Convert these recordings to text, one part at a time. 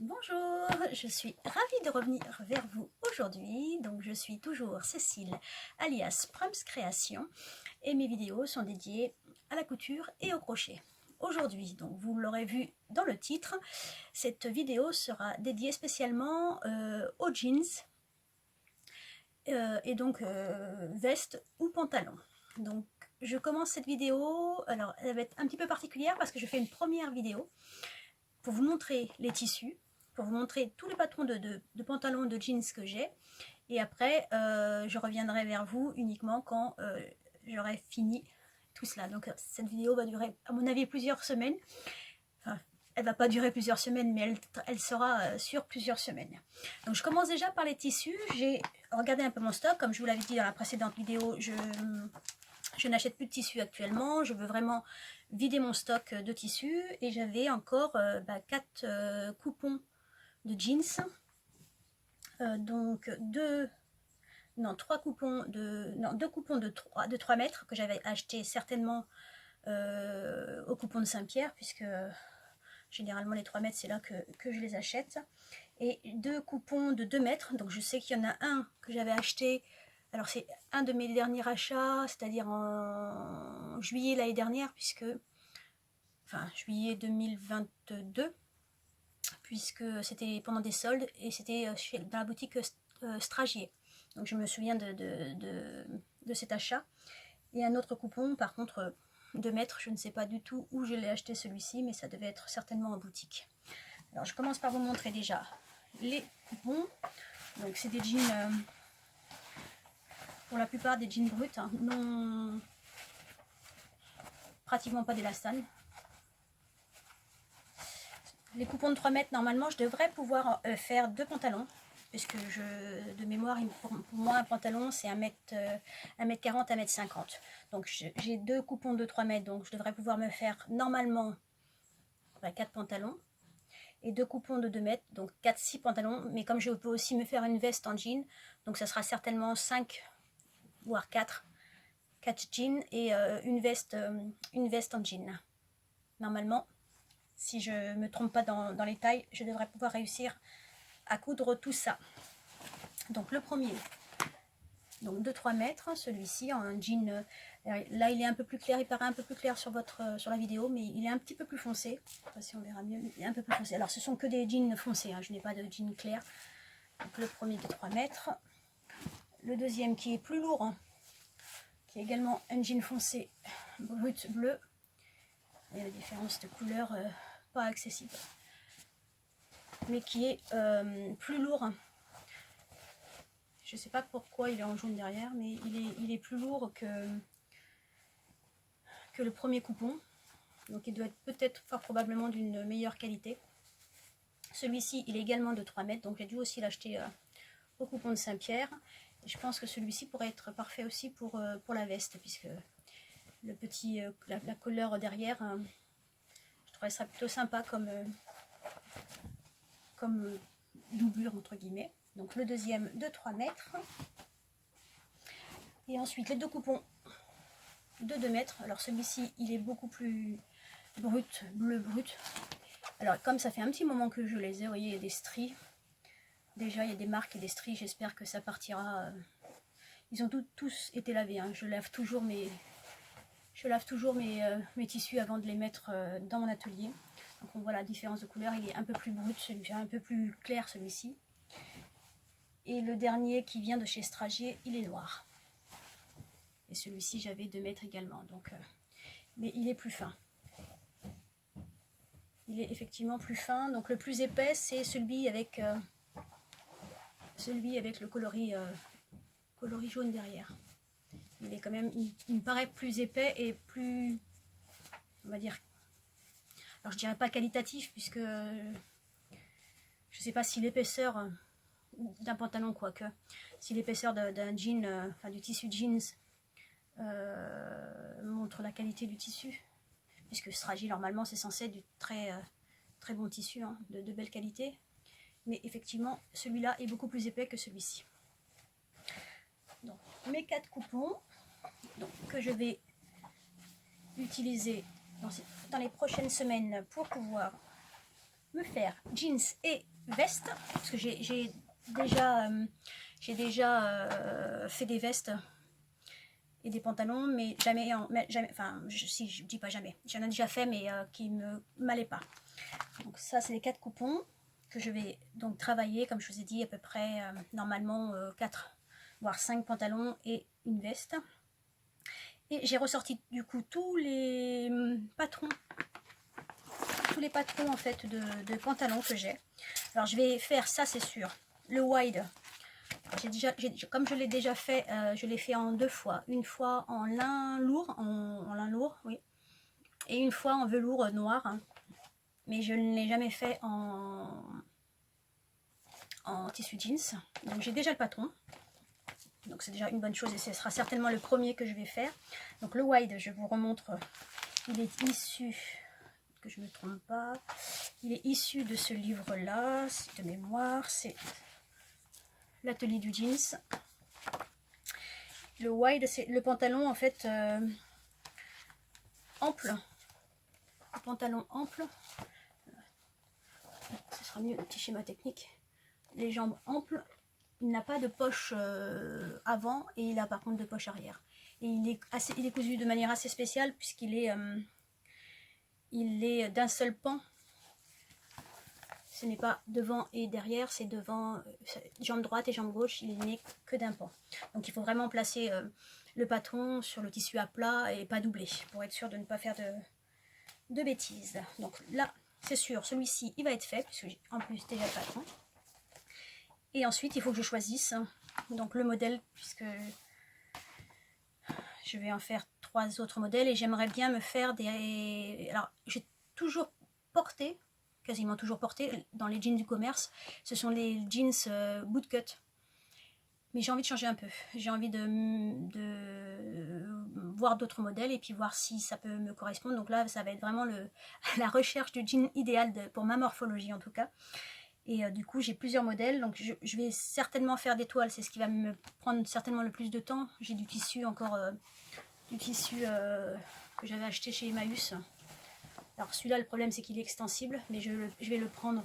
Bonjour, je suis ravie de revenir vers vous aujourd'hui. Donc je suis toujours Cécile alias Prums Création et mes vidéos sont dédiées à la couture et au crochet. Aujourd'hui, donc vous l'aurez vu dans le titre, cette vidéo sera dédiée spécialement aux jeans et donc veste ou pantalon. Donc je commence cette vidéo, alors elle va être un petit peu particulière parce que je fais une première vidéo pour vous montrer les tissus, pour vous montrer tous les patrons de pantalons de jeans que j'ai. Et après, je reviendrai vers vous uniquement quand j'aurai fini tout cela. Donc cette vidéo va durer, à mon avis, plusieurs semaines. Enfin, elle va pas durer plusieurs semaines, mais elle sera sur plusieurs semaines. Donc je commence déjà par les tissus. J'ai regardé un peu mon stock. Comme je vous l'avais dit dans la précédente vidéo, je n'achète plus de tissus actuellement. Je veux vraiment vider mon stock de tissus. Et j'avais encore 4 coupons de jeans. Donc deux coupons de 3 mètres que j'avais acheté certainement au coupon de Saint-Pierre, puisque généralement les 3 mètres c'est là que je les achète. Et 2 coupons de 2 mètres. Donc je sais qu'il y en a un que j'avais acheté. Alors c'est un de mes derniers achats, c'est-à-dire en juillet l'année dernière, juillet 2022, puisque c'était pendant des soldes et c'était dans la boutique Stragier. Donc je me souviens de cet achat. Et un autre coupon, par contre, 2 mètres, je ne sais pas du tout où je l'ai acheté celui-ci, mais ça devait être certainement en boutique. Alors je commence par vous montrer déjà les coupons. Donc c'est des jeans, pour la plupart des jeans bruts, hein, non, pratiquement pas d'élastane. Les coupons de 3 mètres, normalement je devrais pouvoir faire 2 pantalons, puisque de mémoire, pour moi un pantalon c'est 1m40, 1m50. Donc j'ai 2 coupons de 3 mètres, donc je devrais pouvoir me faire normalement 4 pantalons. Et 2 coupons de 2 mètres, donc 4-6 pantalons. Mais comme je peux aussi me faire une veste en jean, donc ça sera certainement 5, voire 4 jeans et une veste en jean. Normalement, si je ne me trompe pas dans les tailles, je devrais pouvoir réussir à coudre tout ça. Donc le premier, donc de 3 mètres, celui-ci en jean, là il est un peu plus clair, il paraît un peu plus clair sur la vidéo, mais il est un petit peu plus foncé. Je ne sais pas si on verra mieux, il est un peu plus foncé. Alors ce sont que des jeans foncés, hein, je n'ai pas de jean clair. Donc le premier de 3 mètres. Le deuxième qui est plus lourd, hein, qui est également un jean foncé brut bleu. Il y a la différence de couleur pas accessible, mais qui est plus lourd. Je ne sais pas pourquoi il est en jaune derrière, mais il est plus lourd que le premier coupon. Donc il doit être peut-être fort probablement d'une meilleure qualité. Celui-ci, il est également de 3 mètres, donc j'ai dû aussi l'acheter au coupon de Saint-Pierre. Je pense que celui-ci pourrait être parfait aussi pour la veste, puisque le petit, la couleur derrière, je trouverais ça plutôt sympa comme doublure entre guillemets. Donc le deuxième de 3 mètres. Et ensuite les 2 coupons de 2 mètres. Alors celui-ci, il est beaucoup plus brut, bleu brut. Alors comme ça fait un petit moment que je les ai, vous voyez, il y a des stries. Déjà, il y a des marques et des stries, j'espère que ça partira. Ils ont tous été lavés, hein. Je lave toujours mes tissus avant de les mettre dans mon atelier. Donc on voit la différence de couleur, il est un peu plus brut, celui-ci, un peu plus clair celui-ci. Et le dernier qui vient de chez Stragier, il est noir. Et celui-ci, j'avais 2 mètres également. Donc, mais il est plus fin. Il est effectivement plus fin. Donc le plus épais, c'est celui avec le coloris jaune derrière. Il est quand même, il me paraît plus épais et plus, on va dire, alors je dirais pas qualitatif, puisque je sais pas si l'épaisseur d'un pantalon, quoique, si l'épaisseur d'un jean, du tissu jeans montre la qualité du tissu, puisque Stragier normalement c'est censé être du très bon tissu, hein, de belle qualité, mais effectivement celui-là est beaucoup plus épais que celui-ci. Donc mes 4 coupons, donc, que je vais utiliser dans les prochaines semaines pour pouvoir me faire jeans et veste, parce que j'ai déjà, fait des vestes et des pantalons, mais jamais, enfin, si je dis pas jamais, j'en ai déjà fait, mais qui me m'allaient pas. Donc ça, c'est les 4 coupons que je vais donc travailler, comme je vous ai dit, à peu près normalement 4 voire 5 pantalons et une veste. Et j'ai ressorti du coup tous les patrons en fait de pantalons que j'ai. Alors je vais faire ça, c'est sûr, le wide. Comme je l'ai déjà fait, je l'ai fait en 2 fois. Une fois en lin lourd, en lin lourd, oui, et une fois en velours noir. Hein. Mais je ne l'ai jamais fait en tissu jeans. Donc j'ai déjà le patron. Donc c'est déjà une bonne chose et ce sera certainement le premier que je vais faire. Donc le wide, je vous remontre, il est issu, que je ne me trompe pas, il est issu de ce livre-là, de mémoire, c'est l'atelier du jeans. Le wide, c'est le pantalon en fait ample. Le pantalon ample. Ce sera mieux le petit schéma technique. Les jambes amples. Il n'a pas de poche avant et il a par contre de poche arrière. Et il est cousu de manière assez spéciale puisqu'il est, d'un seul pan. Ce n'est pas devant et derrière, c'est devant, jambe droite et jambe gauche, il n'est que d'un pan. Donc il faut vraiment placer le patron sur le tissu à plat et pas doubler pour être sûr de ne pas faire de bêtises. Donc là, c'est sûr, celui-ci, il va être fait puisque j'ai en plus déjà le patron. Et ensuite, il faut que je choisisse donc le modèle, puisque je vais en faire 3 autres modèles et j'aimerais bien me faire des... Alors, j'ai toujours porté, quasiment toujours porté, dans les jeans du commerce, ce sont les jeans bootcut. Mais j'ai envie de changer un peu. J'ai envie de voir d'autres modèles et puis voir si ça peut me correspondre. Donc là, ça va être vraiment la recherche du jean idéal pour ma morphologie en tout cas. Et du coup, j'ai plusieurs modèles, donc je vais certainement faire des toiles, c'est ce qui va me prendre certainement le plus de temps. J'ai du tissu encore, que j'avais acheté chez Emmaüs. Alors celui-là, le problème c'est qu'il est extensible, mais je vais le prendre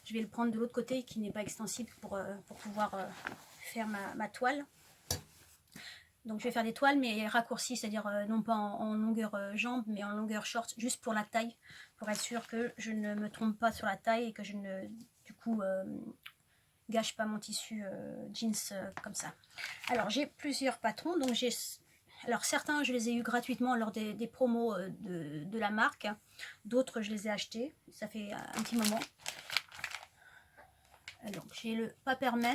de l'autre côté qui n'est pas extensible pour pouvoir faire ma toile. Donc je vais faire des toiles mais raccourcies, c'est-à-dire non pas en longueur jambe mais en longueur short, juste pour la taille, pour être sûr que je ne me trompe pas sur la taille et que je ne, du coup, gâche pas mon tissu jeans comme ça. Alors j'ai plusieurs patrons, donc alors certains je les ai eu gratuitement lors des promos de la marque, d'autres je les ai achetés, ça fait un petit moment. Donc j'ai le Papermint.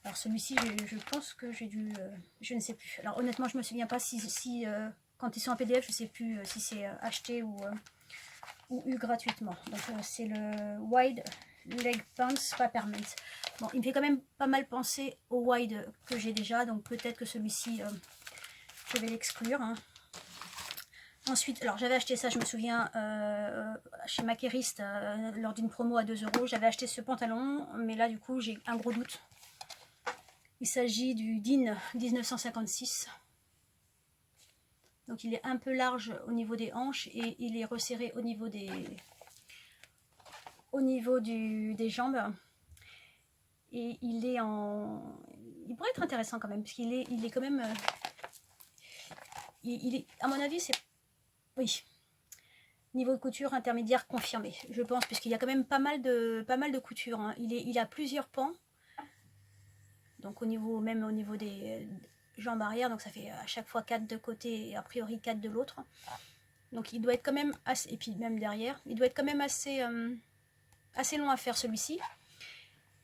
Alors celui-ci, je pense que j'ai dû... je ne sais plus. Alors honnêtement, je ne me souviens pas si quand ils sont en PDF, je ne sais plus si c'est acheté ou eu gratuitement. Donc c'est le Wide Leg Pants Papermint. Bon, il me fait quand même pas mal penser au Wide que j'ai déjà, donc peut-être que celui-ci, je vais l'exclure. Hein. Ensuite, alors j'avais acheté ça, je me souviens, chez Maqueriste, lors d'une promo à 2 €. J'avais acheté ce pantalon, mais là du coup j'ai un gros doute. Il s'agit du DIN 1956. Donc il est un peu large au niveau des hanches et il est resserré au niveau des jambes. Et il est en... Il pourrait être intéressant quand même, parce qu'il est, quand même... il est, à mon avis, c'est... Oui. Niveau de couture intermédiaire confirmé, je pense, puisqu'il y a quand même pas mal de couture. Hein. Il a plusieurs pans. Donc même au niveau des jambes arrière, donc ça fait à chaque fois 4 de côté et a priori 4 de l'autre. Donc il doit être quand même assez, et puis même derrière, il doit être quand même assez long à faire celui-ci.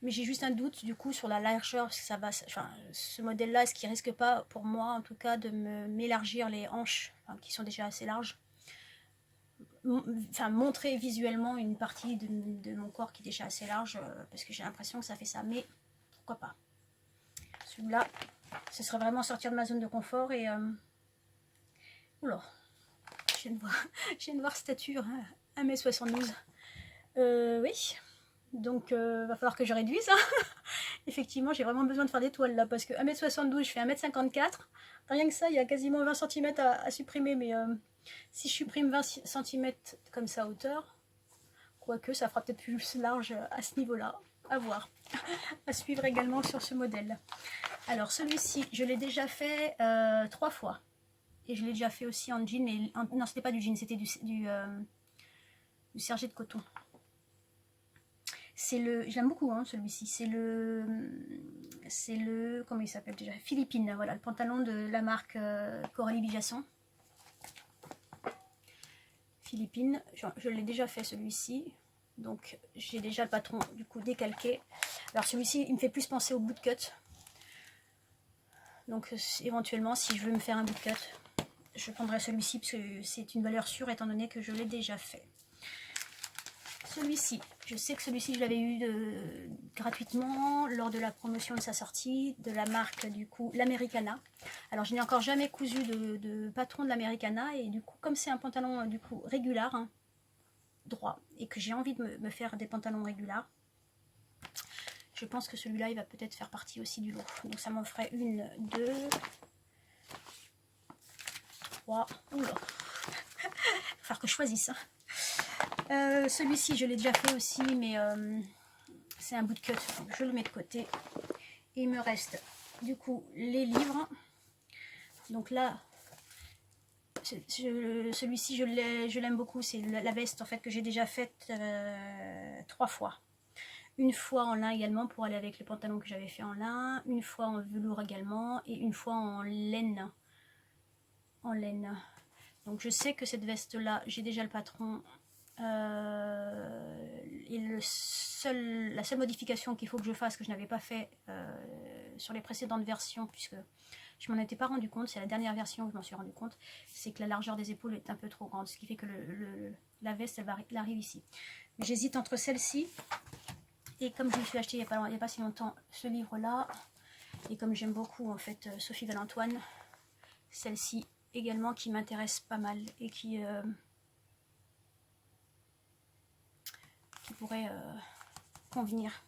Mais j'ai juste un doute du coup sur la largeur, parce que ça va, enfin, ce modèle-là, est-ce qu'il risque pas, pour moi en tout cas, de m'élargir les hanches, enfin, qui sont déjà assez larges. Enfin, montrer visuellement une partie de mon corps qui est déjà assez large, parce que j'ai l'impression que ça fait ça, mais pourquoi pas. Celui-là, ce serait vraiment sortir de ma zone de confort et... Oula, je viens de voir stature, hein, 1m72. Oui, donc va falloir que je réduise. Hein. Effectivement, j'ai vraiment besoin de faire des toiles là, parce que 1m72, je fais 1m54. Rien que ça, il y a quasiment 20 cm à supprimer, mais Si je supprime 20 cm comme ça hauteur, quoique ça fera peut-être plus large à ce niveau-là, à voir, à suivre également sur ce modèle. Alors celui-ci, je l'ai déjà fait 3 fois. Et je l'ai déjà fait aussi en jean, mais non, c'était pas du jean, c'était du sergé de coton. C'est le, j'aime beaucoup hein, celui-ci, c'est le, comment il s'appelle déjà, Philippine, voilà, le pantalon de la marque Coralie Bijasson. Philippine, je l'ai déjà fait celui-ci, donc j'ai déjà le patron du coup décalqué. Alors celui-ci, il me fait plus penser au bootcut. Donc éventuellement, si je veux me faire un bootcut, je prendrai celui-ci parce que c'est une valeur sûre étant donné que je l'ai déjà fait. Celui-ci, je sais que celui-ci je l'avais eu gratuitement lors de la promotion de sa sortie de la marque du coup l'Americana. Alors je n'ai encore jamais cousu de patron de l'Americana et du coup comme c'est un pantalon du coup régulier, hein, droit, et que j'ai envie de me faire des pantalons réguliers, je pense que celui-là il va peut-être faire partie aussi du lot. Donc ça m'en ferait 1, 2, 3, oula, il va falloir que je choisisse. Celui-ci je l'ai déjà fait aussi, mais c'est un bootcut, donc je le mets de côté. Et il me reste du coup les livres. Donc là, celui-ci je l'aime beaucoup, c'est la veste en fait que j'ai déjà faite 3 fois. Une fois en lin également pour aller avec le pantalon que j'avais fait en lin, une fois en velours également et une fois en laine. Donc je sais que cette veste là, j'ai déjà le patron. Et la seule modification qu'il faut que je fasse, que je n'avais pas fait sur les précédentes versions, puisque je m'en étais pas rendu compte, c'est la dernière version que je m'en suis rendu compte, c'est que la largeur des épaules est un peu trop grande, ce qui fait que la veste elle arrive ici. J'hésite entre celle-ci et comme je me suis acheté il n'y a pas si longtemps ce livre là, et comme j'aime beaucoup en fait Sophie Valentoine, celle-ci également qui m'intéresse pas mal et qui pourrait convenir.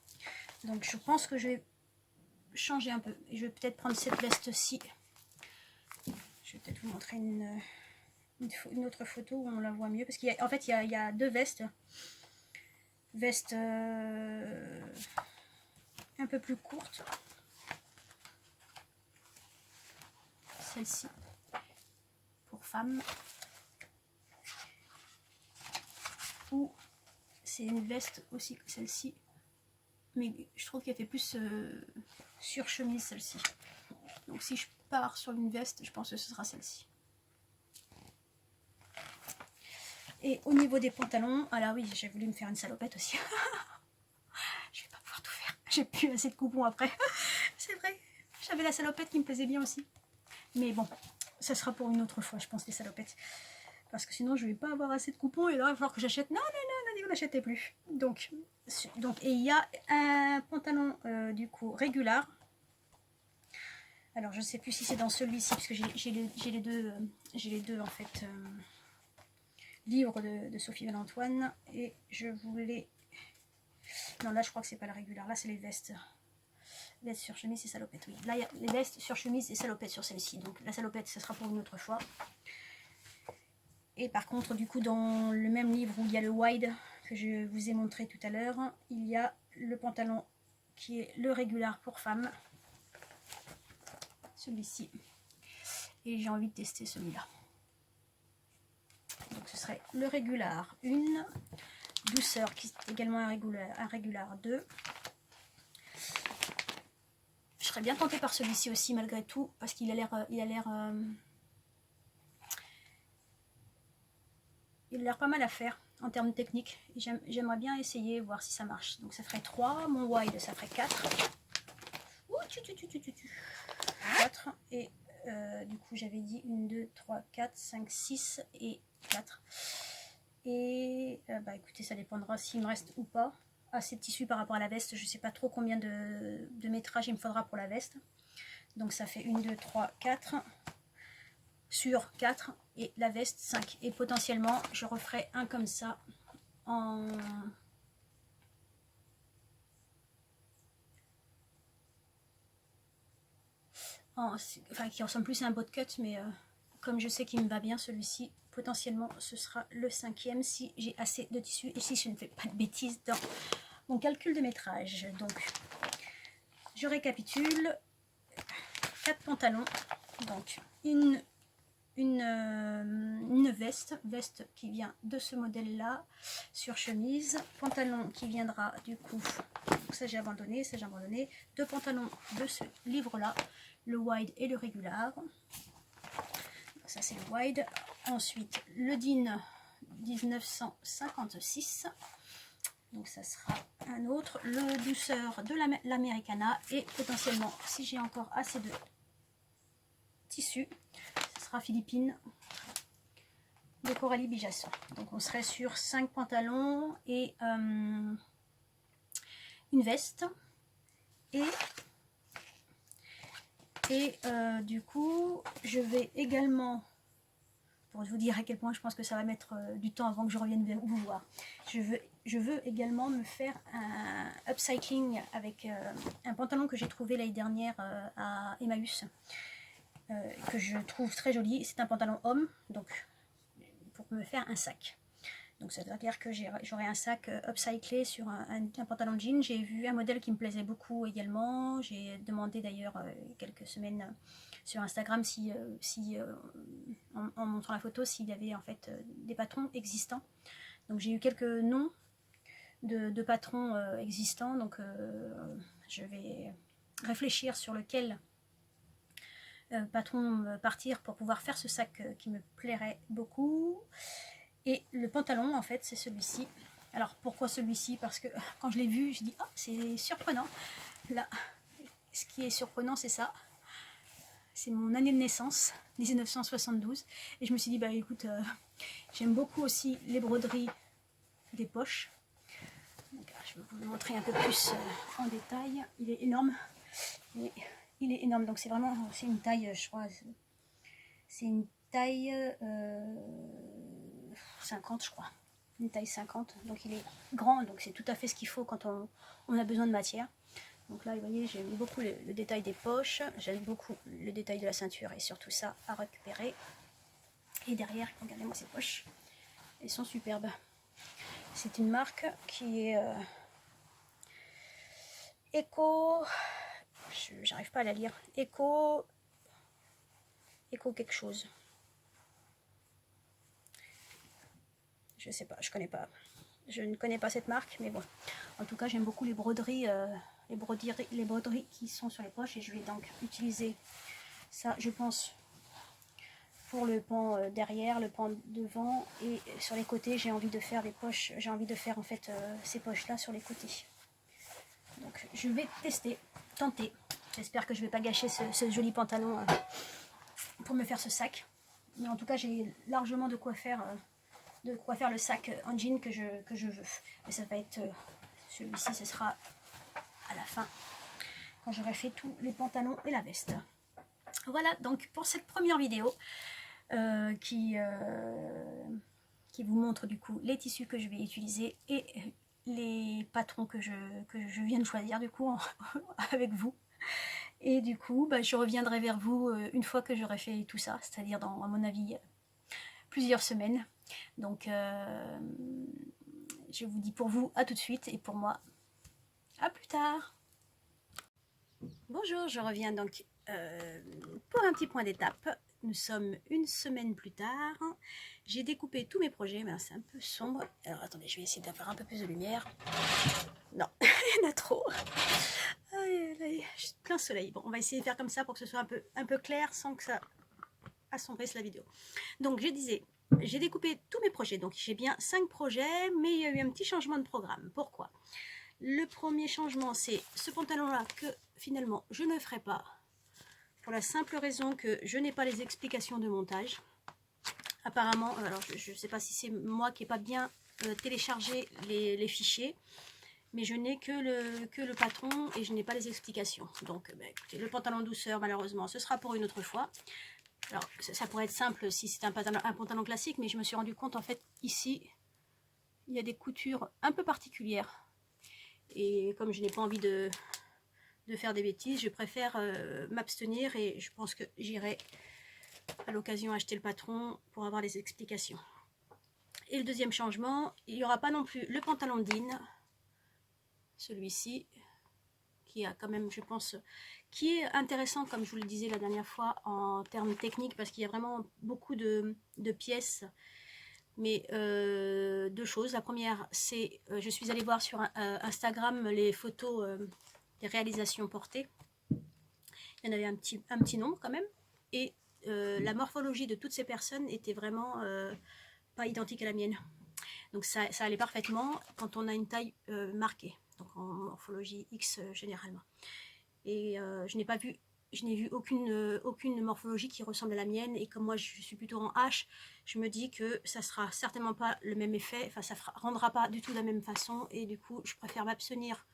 Donc je pense que je vais changer un peu et je vais peut-être prendre cette veste-ci. Je vais peut-être vous montrer une autre photo où on la voit mieux parce qu'en fait il y a 2 vestes. Veste un peu plus courte. Celle-ci pour femmes. Ou c'est une veste aussi que celle-ci, mais je trouve qu'elle fait plus sur chemise celle-ci. Donc si je pars sur une veste, je pense que ce sera celle-ci. Et au niveau des pantalons, alors oui, j'ai voulu me faire une salopette aussi. Je vais pas pouvoir tout faire. J'ai plus assez de coupons après. C'est vrai, j'avais la salopette qui me plaisait bien aussi. Mais bon, ça sera pour une autre fois, je pense, les salopettes. Parce que sinon, je vais pas avoir assez de coupons et là, il va falloir que j'achète. Non, vous n'achetez plus. Donc, et il y a un pantalon du coup régulier. Alors, je ne sais plus si c'est dans celui-ci, parce que j'ai les deux en fait livres de Sophie Valentoine. Et je voulais. Non, là, je crois que c'est pas la régulière. Là, c'est les vestes. Vestes sur chemise et salopette, oui. Là, il y a les vestes sur chemise et salopette sur celle-ci. Donc, la salopette, ce sera pour une autre fois. Et par contre, du coup, dans le même livre où il y a le wide que je vous ai montré tout à l'heure, il y a le pantalon qui est le régulier pour femmes. Celui-ci. Et j'ai envie de tester celui-là. Donc ce serait le régulier 1, douceur qui est également un régulier 2. Je serais bien tentée par celui-ci aussi malgré tout parce qu'il a l'air pas mal à faire en termes techniques. J'aimerais bien essayer, voir si ça marche. Donc ça ferait 3, mon wide ça ferait 4. Ouh, 4 et du coup j'avais dit 1, 2, 3, 4, 5, 6 et 4. Et bah écoutez, ça dépendra s'il me reste ou pas assez de tissu par rapport à la veste. Je sais pas trop combien de métrage il me faudra pour la veste. Donc ça fait 1, 2, 3, 4 sur 4 et la veste 5. Et potentiellement je referai un comme ça enfin qui ressemble plus à un bootcut, mais comme je sais qu'il me va bien celui-ci, potentiellement ce sera le 5e si j'ai assez de tissu et si je ne fais pas de bêtises dans mon calcul de métrage. Donc je récapitule, 4 pantalons, donc une veste qui vient de ce modèle là sur chemise, pantalon qui viendra du coup, ça j'ai abandonné, 2 pantalons de ce livre là, le wide et le régular, ça c'est le wide, ensuite le DIN 1956, donc ça sera un autre, le douceur de l'Americana, et potentiellement si j'ai encore assez de tissu, ce sera Philippines de Coralie Bijasson. Donc on serait sur 5 pantalons et une veste, et du coup je vais également, pour vous dire à quel point je pense que ça va mettre du temps avant que je revienne vous voir, je veux également me faire un upcycling avec un pantalon que j'ai trouvé l'année dernière à Emmaüs, que je trouve très joli. C'est un pantalon homme, donc pour me faire un sac. Donc ça veut dire que j'aurai un sac upcyclé sur un pantalon de jean. J'ai vu un modèle qui me plaisait beaucoup également. J'ai demandé d'ailleurs quelques semaines sur Instagram en montrant la photo, s'il y avait en fait des patrons existants. Donc j'ai eu quelques noms de patrons existants. Donc je vais réfléchir sur lequel patron partir pour pouvoir faire ce sac qui me plairait beaucoup. Et le pantalon en fait c'est celui-ci. Alors pourquoi celui-ci? Parce que quand je l'ai vu je dis, oh, c'est surprenant. Là, ce qui est surprenant c'est ça, c'est mon année de naissance, 1972, et je me suis dit bah écoute, j'aime beaucoup aussi les broderies des poches. Donc, je vais vous le montrer un peu plus en détail. Il est énorme, il est énorme, donc c'est vraiment, c'est une taille, je crois, c'est une taille 50 je crois, une taille 50, donc il est grand, donc c'est tout à fait ce qu'il faut quand on a besoin de matière. Donc là vous voyez, j'aime beaucoup le détail des poches, j'aime beaucoup le détail de la ceinture et surtout ça à récupérer. Et derrière, regardez-moi ces poches, elles sont superbes. C'est une marque qui est Eco, j'arrive pas à la lire, Eco quelque chose. Je sais pas, je ne connais pas cette marque, mais bon. En tout cas, j'aime beaucoup les broderies qui sont sur les poches, et je vais donc utiliser ça, je pense, pour le pan derrière, le pan devant, et sur les côtés, j'ai envie de faire des poches, j'ai envie de faire en fait ces poches-là sur les côtés. Donc, je vais tenter. J'espère que je vais pas gâcher ce joli pantalon pour me faire ce sac. Mais en tout cas, j'ai largement de quoi faire le sac en jean que je veux. Et ça va être celui-ci, ce sera à la fin, quand j'aurai fait tous les pantalons et la veste. Voilà donc pour cette première vidéo qui vous montre du coup les tissus que je vais utiliser et les patrons que je viens de choisir du coup avec vous. Et du coup, bah, je reviendrai vers vous une fois que j'aurai fait tout ça, c'est-à-dire dans, à mon avis, plusieurs semaines. Donc, je vous dis pour vous à tout de suite, et pour moi, à plus tard. Bonjour, je reviens donc pour un petit point d'étape. Nous sommes une semaine plus tard. J'ai découpé tous mes projets, mais c'est un peu sombre. Alors attendez, je vais essayer d'avoir un peu plus de lumière. Non, il y en a trop. Plein soleil. Bon, on va essayer de faire comme ça pour que ce soit un peu clair sans que ça assombrisse la vidéo. Donc je disais, j'ai découpé tous mes projets. Donc j'ai bien 5 projets, mais il y a eu un petit changement de programme. Pourquoi? Le premier changement, c'est ce pantalon-là que finalement je ne ferai pas, pour la simple raison que je n'ai pas les explications de montage. Apparemment, alors je ne sais pas si c'est moi qui n'ai pas bien téléchargé les fichiers, mais je n'ai que le patron et je n'ai pas les explications. Donc bah, écoutez, le pantalon douceur, malheureusement, ce sera pour une autre fois. Alors ça pourrait être simple si c'était un pantalon classique, mais je me suis rendu compte en fait ici, il y a des coutures un peu particulières. Et comme je n'ai pas envie de faire des bêtises, je préfère m'abstenir, et je pense que j'irai à l'occasion acheter le patron pour avoir les explications. Et le deuxième changement, il n'y aura pas non plus le pantalon de jean, celui-ci, qui a quand même, je pense, qui est intéressant, comme je vous le disais la dernière fois, en termes techniques, parce qu'il y a vraiment beaucoup de pièces. Mais deux choses. La première, c'est, je suis allée voir sur Instagram les photos des réalisations portées. Il y en avait un petit nombre quand même. Et la morphologie de toutes ces personnes était vraiment pas identique à la mienne. Donc ça allait parfaitement quand on a une taille marquée, donc en morphologie X généralement. Et je n'ai vu aucune morphologie qui ressemble à la mienne, et comme moi je suis plutôt en H, je me dis que ça sera certainement pas le même effet, enfin ça rendra pas du tout de la même façon, et du coup je préfère m'abstenir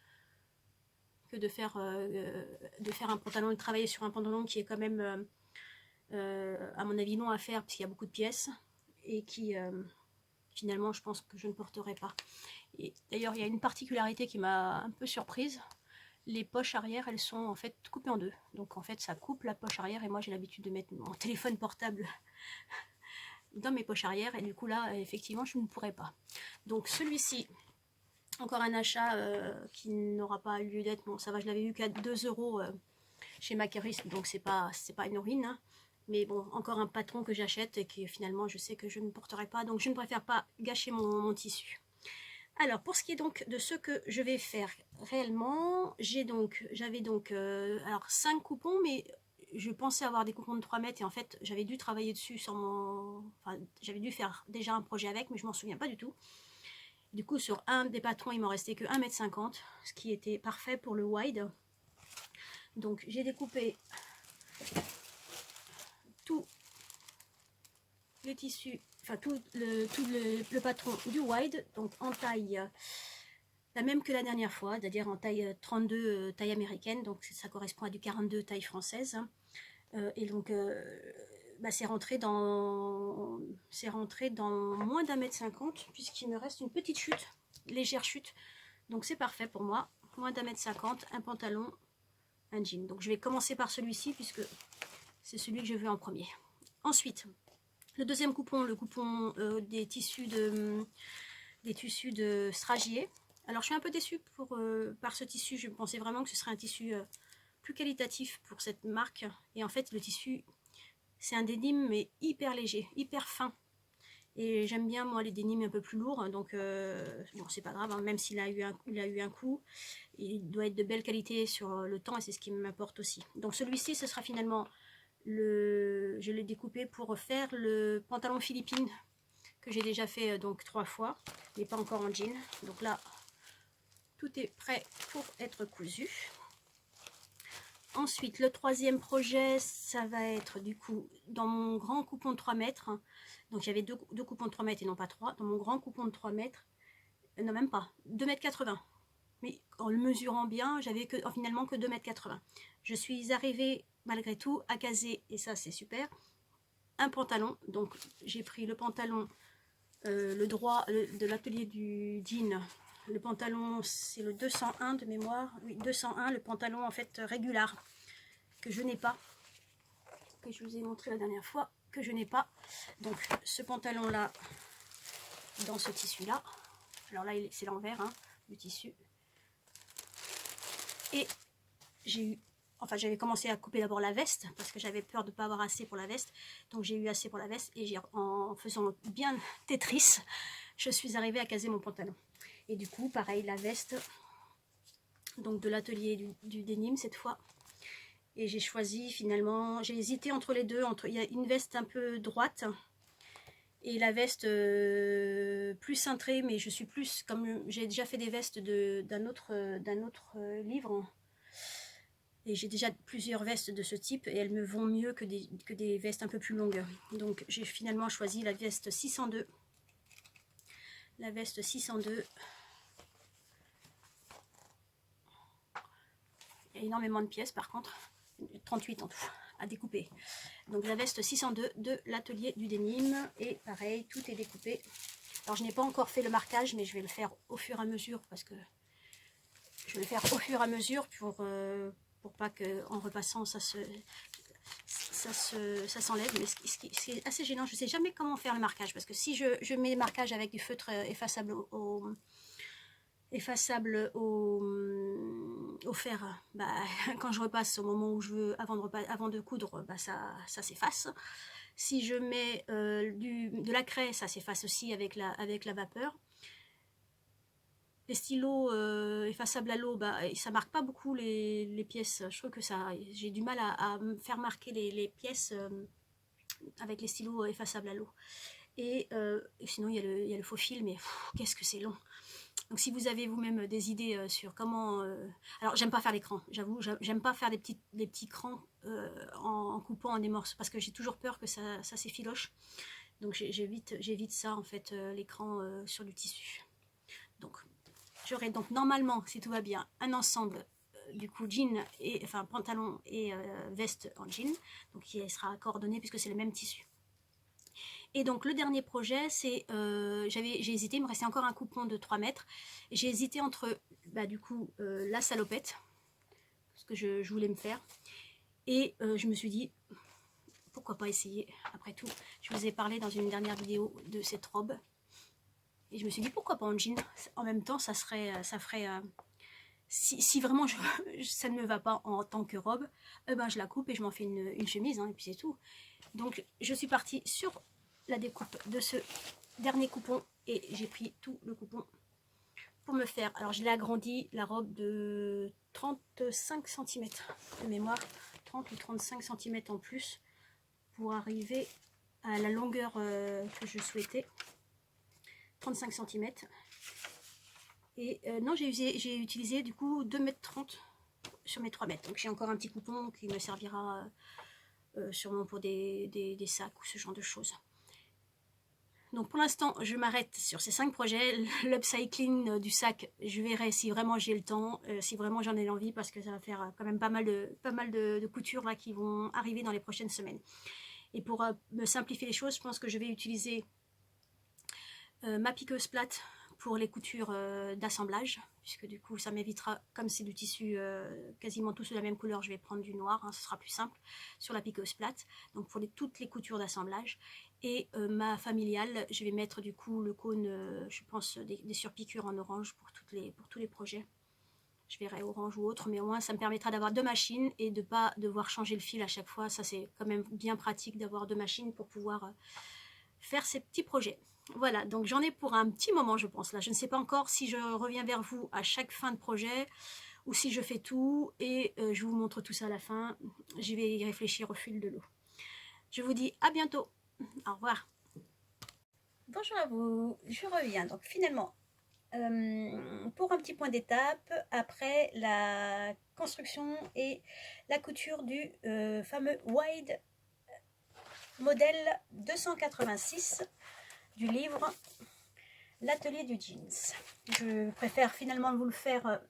que de faire un pantalon, de travailler sur un pantalon qui est quand même à mon avis long à faire, parce qu'il y a beaucoup de pièces, et qui finalement je pense que je ne porterai pas. Et d'ailleurs il y a une particularité qui m'a un peu surprise. Les poches arrière, elles sont en fait coupées en deux. Donc en fait, ça coupe la poche arrière, et moi j'ai l'habitude de mettre mon téléphone portable dans mes poches arrière, et du coup là, effectivement, je ne pourrais pas. Donc celui-ci, encore un achat qui n'aura pas lieu d'être. Bon, ça va, je l'avais eu qu'à 2 € chez Macaris, donc c'est pas une ruine. Hein. Mais bon, encore un patron que j'achète et que finalement je sais que je ne porterai pas. Donc je ne préfère pas gâcher mon tissu. Alors, pour ce qui est donc de ce que je vais faire réellement, j'avais donc alors 5 coupons, mais je pensais avoir des coupons de 3 mètres, et en fait, j'avais dû travailler dessus sur mon... Enfin, j'avais dû faire déjà un projet avec, mais je m'en souviens pas du tout. Du coup, sur un des patrons, il m'en restait que 1,50 m, ce qui était parfait pour le wide. Donc, j'ai découpé tout le tissu, enfin tout le patron du wide, donc en taille la même que la dernière fois, c'est-à-dire en taille 32, taille américaine, donc ça correspond à du 42 taille française. Et donc bah, c'est rentré dans moins d'1,50 m, puisqu'il me reste une petite chute, légère chute, donc c'est parfait pour moi. Moins d'1,50 m, un pantalon, un jean. Donc je vais commencer par celui-ci puisque c'est celui que je veux en premier. Ensuite, le deuxième coupon, le coupon des tissus de Stragier. Alors je suis un peu déçue par ce tissu. Je pensais vraiment que ce serait un tissu plus qualitatif pour cette marque, et en fait le tissu c'est un dénime mais hyper léger, hyper fin, et j'aime bien moi les dénimes un peu plus lourds, donc bon, c'est pas grave, hein, même s'il a eu un coup, il doit être de belle qualité sur le temps, et c'est ce qui m'importe aussi. Donc celui-ci, ce sera finalement je l'ai découpé pour faire le pantalon philippine que j'ai déjà fait donc 3 fois, mais pas encore en jean. Donc là, tout est prêt pour être cousu. Ensuite, le troisième projet, ça va être du coup dans mon grand coupon de 3 mètres. Donc il y avait deux coupons de 3 mètres et non pas 3. Dans mon grand coupon de 3 mètres, non même pas, 2,80 m. Mais en le mesurant bien, j'avais finalement que 2,80 m. Je suis arrivée malgré tout à caser, et ça c'est super, un pantalon. Donc j'ai pris le pantalon, le droit de l'atelier du jean. Le pantalon, c'est le 201 de mémoire. Oui, 201, le pantalon en fait régulier, que je n'ai pas, que je vous ai montré la dernière fois, que je n'ai pas. Donc ce pantalon là, dans ce tissu là, alors là c'est l'envers hein, du tissu, et j'avais commencé à couper d'abord la veste parce que j'avais peur de ne pas avoir assez pour la veste, donc j'ai eu assez pour la veste, et en faisant bien Tetris, je suis arrivée à caser mon pantalon. Et du coup pareil, la veste donc de l'atelier du dénime cette fois, et j'ai choisi finalement, j'ai hésité entre les deux, il y a une veste un peu droite et la veste plus cintrée, mais je suis plus, comme j'ai déjà fait des vestes d'un autre livre, et j'ai déjà plusieurs vestes de ce type, et elles me vont mieux que des vestes un peu plus longues. Donc j'ai finalement choisi la veste 602. La veste 602. Il y a énormément de pièces par contre, 38 en tout à découper. Donc la veste 602 de l'atelier du dénime, et pareil, tout est découpé. Alors je n'ai pas encore fait le marquage, mais je vais le faire au fur et à mesure, parce que je vais le faire au fur et à mesure pour pas que en repassant ça ça s'enlève, mais ce qui est assez gênant, je ne sais jamais comment faire le marquage, parce que si je mets le marquage avec du feutre effaçable au fer, bah, quand je repasse au moment où je veux, avant de coudre, bah, ça s'efface. Si je mets de la craie, ça s'efface aussi avec la vapeur. Les stylos effaçables à l'eau, bah, ça marque pas beaucoup les pièces. Je trouve que j'ai du mal à me faire marquer les pièces avec les stylos effaçables à l'eau. Et sinon, il y a le faux fil, mais qu'est-ce que c'est long. Donc si vous avez vous-même des idées sur comment... Alors j'aime pas faire l'écran, j'avoue, j'aime pas faire des petits crans en coupant en des morceaux, parce que j'ai toujours peur que ça s'effiloche. Donc j'évite ça en fait, l'écran sur du tissu. Donc j'aurai donc normalement, si tout va bien, un ensemble du coup jean, enfin pantalon et veste en jean, donc qui sera coordonné puisque c'est le même tissu. Et donc le dernier projet, c'est j'ai hésité, il me restait encore un coupon de 3 mètres. J'ai hésité entre du coup la salopette, ce que je voulais me faire, et je me suis dit pourquoi pas essayer. Après tout, je vous ai parlé dans une dernière vidéo de cette robe, et je me suis dit pourquoi pas en jean. En même temps, ça ferait si vraiment ça ne me va pas en tant que robe, je la coupe et je m'en fais une chemise, hein, et puis c'est tout. Donc je suis partie sur la découpe de ce dernier coupon et j'ai pris tout le coupon pour me faire. Alors je l'ai agrandi, la robe, de 35 cm de mémoire, 30 ou 35 cm en plus pour arriver à la longueur que je souhaitais, 35 cm. Et non, j'ai utilisé du coup 2,30 m sur mes 3 mètres. Donc j'ai encore un petit coupon qui me servira sûrement pour des sacs ou ce genre de choses. Donc pour l'instant, je m'arrête sur ces 5 projets. L'upcycling du sac, je verrai si vraiment j'ai le temps, si vraiment j'en ai l'envie, parce que ça va faire quand même pas mal de coutures là, qui vont arriver dans les prochaines semaines. Et pour me simplifier les choses, je pense que je vais utiliser ma piqueuse plate pour les coutures d'assemblage, puisque du coup ça m'évitera, comme c'est du tissu quasiment tous de la même couleur, je vais prendre du noir, hein, ce sera plus simple sur la piqueuse plate, donc pour toutes les coutures d'assemblage. Et ma familiale, je vais mettre du coup le cône, je pense, des surpiqûres en orange pour tous les projets. Je verrai orange ou autre, mais au moins ça me permettra d'avoir 2 machines et de ne pas devoir changer le fil à chaque fois. Ça c'est quand même bien pratique d'avoir 2 machines pour pouvoir faire ces petits projets. Voilà, donc j'en ai pour un petit moment, je pense. Là, je ne sais pas encore si je reviens vers vous à chaque fin de projet ou si je fais tout et je vous montre tout ça à la fin. Je vais y réfléchir au fil de l'eau. Je vous dis à bientôt. Au revoir. Bonjour à vous, je reviens. Donc finalement, pour un petit point d'étape, après la construction et la couture du fameux wide modèle 286 du livre L'atelier du jeans. Je préfère finalement vous le faire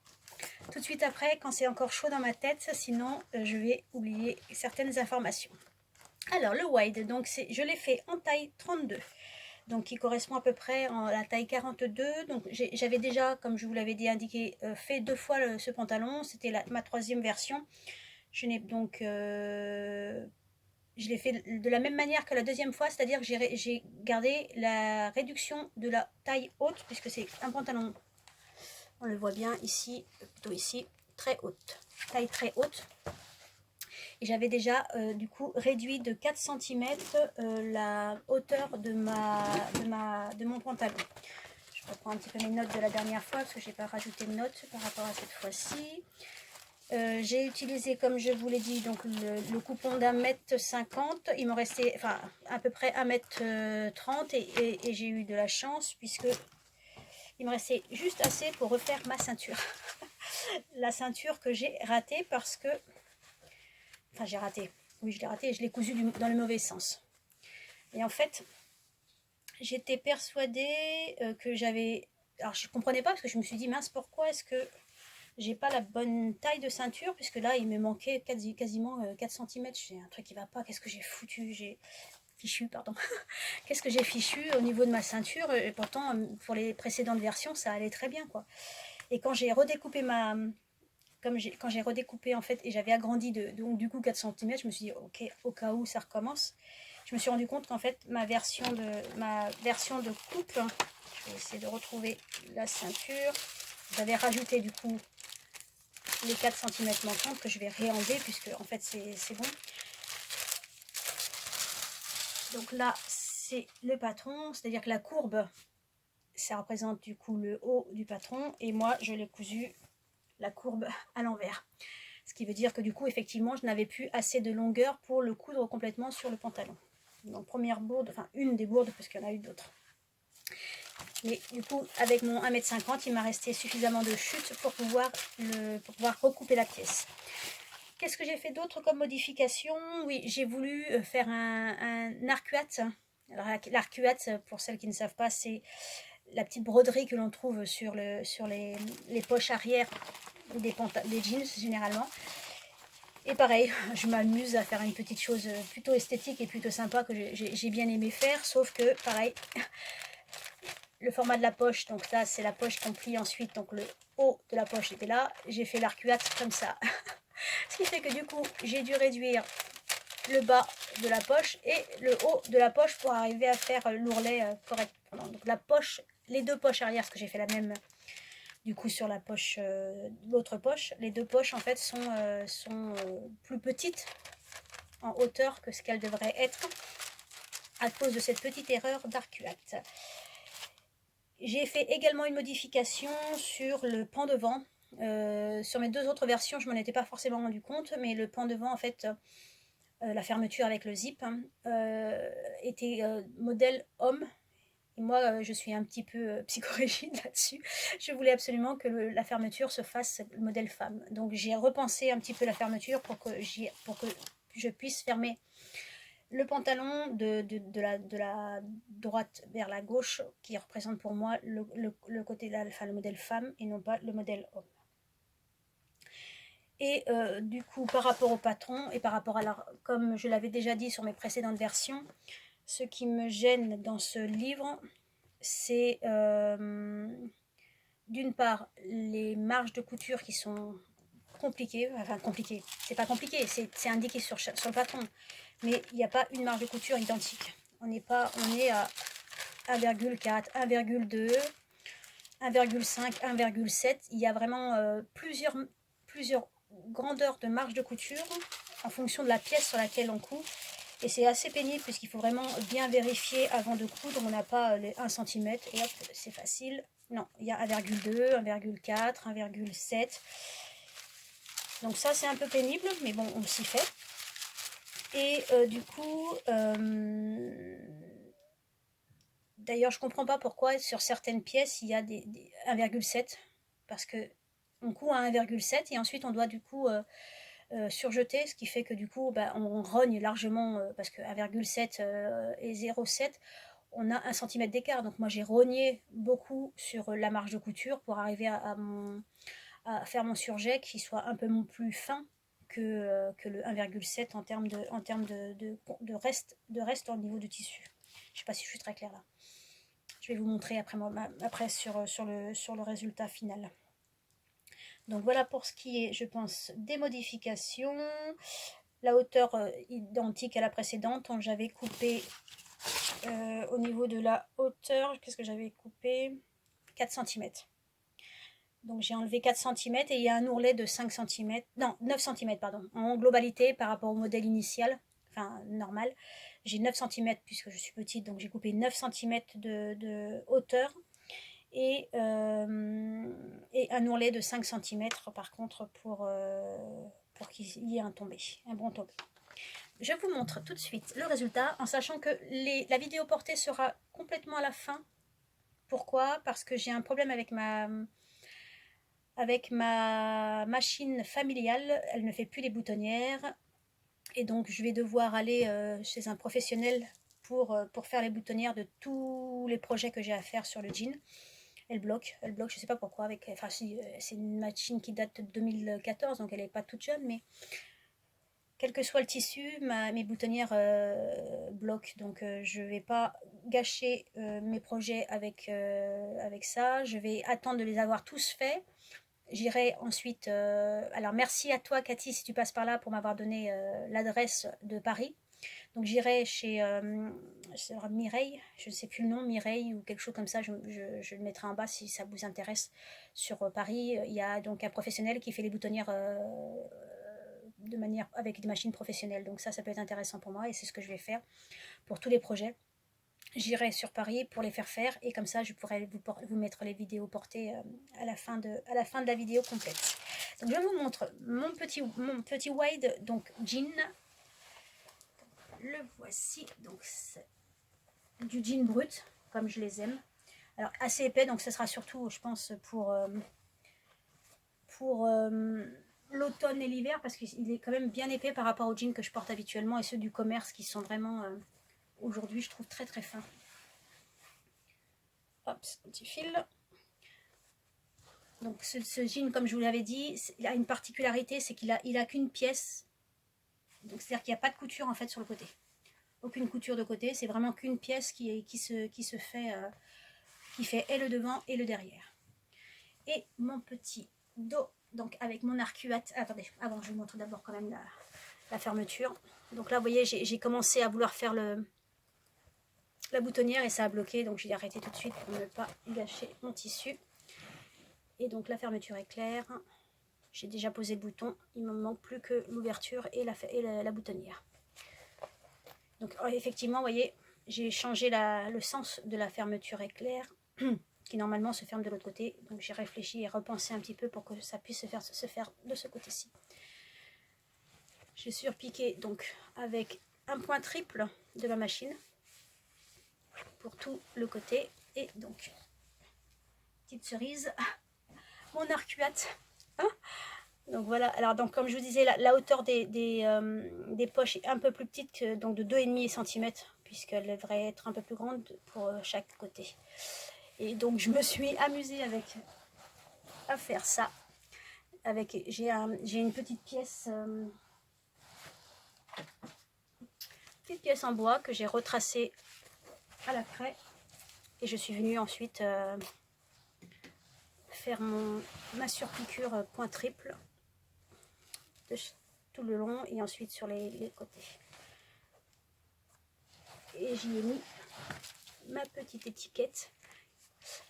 tout de suite après, quand c'est encore chaud dans ma tête, sinon je vais oublier certaines informations. Alors le wide, donc je l'ai fait en taille 32, donc qui correspond à peu près à la taille 42. Donc j'avais déjà, comme je vous l'avais dit indiqué, fait 2 fois ce pantalon, c'était ma 3e version. Je n'ai donc je l'ai fait de la même manière que la 2e fois, c'est-à-dire que j'ai gardé la réduction de la taille haute, puisque c'est un pantalon, on le voit bien ici, plutôt ici, très haute, taille très haute. Et j'avais déjà du coup réduit de 4 cm la hauteur de mon pantalon. Je reprends un petit peu mes notes de la dernière fois, parce que je n'ai pas rajouté de notes par rapport à cette fois-ci. J'ai utilisé, comme je vous l'ai dit, donc le coupon d'1,50 m. Il me restait à peu près 1,30 m et j'ai eu de la chance puisque il me restait juste assez pour refaire ma ceinture. La ceinture que j'ai ratée parce que... Enfin, j'ai raté. Oui, je l'ai ratée et je l'ai cousue dans le mauvais sens. Et en fait, j'étais persuadée que j'avais... Alors, je ne comprenais pas parce que je me suis dit, mince, pourquoi est-ce que j'ai pas la bonne taille de ceinture, puisque là il me manquait quasiment 4 cm. J'ai un truc qui va pas. Qu'est-ce que j'ai fichu, pardon. Qu'est-ce que j'ai fichu au niveau de ma ceinture, et pourtant pour les précédentes versions ça allait très bien quoi. Et quand j'ai redécoupé ma quand j'ai redécoupé en fait et j'avais agrandi donc du coup 4 cm, je me suis dit ok, au cas où ça recommence. Je me suis rendu compte qu'en fait ma version de coupe, je vais essayer de retrouver la ceinture, j'avais rajouté du coup les 4 cm manquantes que je vais réenlever puisque en fait c'est bon. Donc là c'est le patron, c'est-à-dire que la courbe ça représente du coup le haut du patron et moi je l'ai cousu la courbe à l'envers. Ce qui veut dire que du coup effectivement je n'avais plus assez de longueur pour le coudre complètement sur le pantalon. Donc première bourde, enfin une des bourdes parce qu'il y en a eu d'autres. Mais du coup avec mon 1,50 m il m'a resté suffisamment de chute pour pouvoir recouper la pièce. Qu'est-ce que j'ai fait d'autre comme modification? Oui, j'ai voulu faire un arcuate. Alors l'arcuate, pour celles qui ne savent pas, c'est la petite broderie que l'on trouve sur les poches arrière des jeans généralement. Et pareil, je m'amuse à faire une petite chose plutôt esthétique et plutôt sympa que j'ai bien aimé faire, sauf que pareil, le format de la poche, donc ça c'est la poche qu'on plie ensuite, donc le haut de la poche était là, j'ai fait l'arcuate comme ça. Ce qui fait que du coup j'ai dû réduire le bas de la poche et le haut de la poche pour arriver à faire l'ourlet correctement. Donc la poche, les deux poches arrière, parce que j'ai fait la même du coup sur la poche, l'autre poche, les deux poches en fait sont plus petites en hauteur que ce qu'elles devraient être à cause de cette petite erreur d'arcuate. J'ai fait également une modification sur le pan devant. Sur mes deux autres versions, je m'en étais pas forcément rendu compte, mais le pan devant en fait, la fermeture avec le zip était modèle homme. Et moi, je suis un petit peu psychorigide là-dessus. Je voulais absolument que la fermeture se fasse le modèle femme. Donc j'ai repensé un petit peu la fermeture pour que je puisse fermer le pantalon de la droite vers la gauche, qui représente pour moi le côté, enfin le modèle femme et non pas le modèle homme. Et du coup, par rapport au patron et par rapport à comme je l'avais déjà dit sur mes précédentes versions, ce qui me gêne dans ce livre, c'est d'une part les marges de couture qui sont compliquées, enfin compliquées, c'est pas compliqué, c'est indiqué sur le patron, mais il n'y a pas une marge de couture identique. On est à 1,4, 1,2, 1,5, 1,7. Il y a vraiment plusieurs grandeurs de marge de couture en fonction de la pièce sur laquelle on coud. Et c'est assez pénible puisqu'il faut vraiment bien vérifier avant de coudre. On n'a pas les 1 cm et hop, c'est facile. Non, il y a 1,2, 1,4, 1,7. Donc ça, c'est un peu pénible, mais bon, on s'y fait. Et du coup, d'ailleurs, je comprends pas pourquoi sur certaines pièces, il y a des 1,7. Parce que on coud à 1,7 et ensuite on doit du coup surjeter, ce qui fait que du coup on rogne largement parce que 1,7 et 0,7 on a 1 cm d'écart. Donc moi j'ai rogné beaucoup sur la marge de couture pour arriver à faire mon surjet qui soit un peu plus fin que le 1,7 en termes de reste au niveau du tissu. Je sais pas si je suis très claire là. Je vais vous montrer après sur le résultat final. Donc voilà pour ce qui est, je pense, des modifications. La hauteur identique à la précédente, donc j'avais coupé au niveau de la hauteur, qu'est-ce que j'avais coupé? 4 cm. Donc j'ai enlevé 4 cm et il y a un ourlet de 5 cm, non 9 cm pardon, en globalité par rapport au modèle initial, enfin normal. J'ai 9 cm puisque je suis petite, donc j'ai coupé 9 cm de hauteur. Et un ourlet de 5 cm par contre pour qu'il y ait un bon tombé. Je vous montre tout de suite le résultat en sachant que la vidéo portée sera complètement à la fin. Pourquoi? Parce que j'ai un problème avec ma machine familiale, elle ne fait plus les boutonnières et donc je vais devoir aller chez un professionnel pour faire les boutonnières de tous les projets que j'ai à faire sur le jean. Elle bloque, je sais pas pourquoi. Enfin, c'est une machine qui date de 2014, donc elle n'est pas toute jeune, mais quel que soit le tissu, mes boutonnières bloquent. Donc je vais pas gâcher mes projets avec ça. Je vais attendre de les avoir tous faits j'irai ensuite, alors merci à toi Cathy si tu passes par là pour m'avoir donné l'adresse de Paris. Donc j'irai chez Mireille, je ne sais plus le nom, Mireille ou quelque chose comme ça, je le mettrai en bas si ça vous intéresse. Sur Paris, il y a donc un professionnel qui fait les boutonnières de manière avec des machines professionnelles. Donc ça peut être intéressant pour moi et c'est ce que je vais faire pour tous les projets. J'irai sur Paris pour les faire et comme ça je pourrai vous mettre les vidéos portées à la fin de la vidéo complète. Donc je vous montre mon petit wide, donc jean. Le voici, donc c'est du jean brut comme je les aime. Alors assez épais, donc ce sera surtout je pense pour l'automne et l'hiver parce qu'il est quand même bien épais par rapport aux jeans que je porte habituellement et ceux du commerce qui sont vraiment aujourd'hui je trouve très très fins. Hop, un petit fil. Donc ce jean, comme je vous l'avais dit, il a une particularité, c'est qu'il a qu'une pièce. Donc c'est-à-dire qu'il n'y a pas de couture en fait sur le côté. Aucune couture de côté, c'est vraiment qu'une pièce qui se fait, qui fait et le devant et le derrière. Et mon petit dos, donc avec mon arcuate. Attendez, avant je vous montre d'abord quand même la fermeture. Donc là vous voyez, j'ai commencé à vouloir faire la boutonnière et ça a bloqué, donc j'ai arrêté tout de suite pour ne pas gâcher mon tissu. Et donc la fermeture est claire, j'ai déjà posé le bouton, il ne me manque plus que l'ouverture et la boutonnière. Donc effectivement, vous voyez, j'ai changé le sens de la fermeture éclair, qui normalement se ferme de l'autre côté. Donc j'ai réfléchi et repensé un petit peu pour que ça puisse se faire de ce côté-ci. J'ai surpiqué donc avec un point triple de la machine pour tout le côté. Et donc, petite cerise, mon arcuate. Hein, donc voilà, alors donc comme je vous disais, la hauteur des poches est un peu plus petite, que, donc de 2,5 cm, puisqu'elle devrait être un peu plus grande pour chaque côté. Et donc je me suis amusée à faire ça. J'ai une petite pièce en bois que j'ai retracée à la craie. Et je suis venue ensuite faire ma surpiqûre point triple tout le long et ensuite sur les côtés. Et j'y ai mis ma petite étiquette.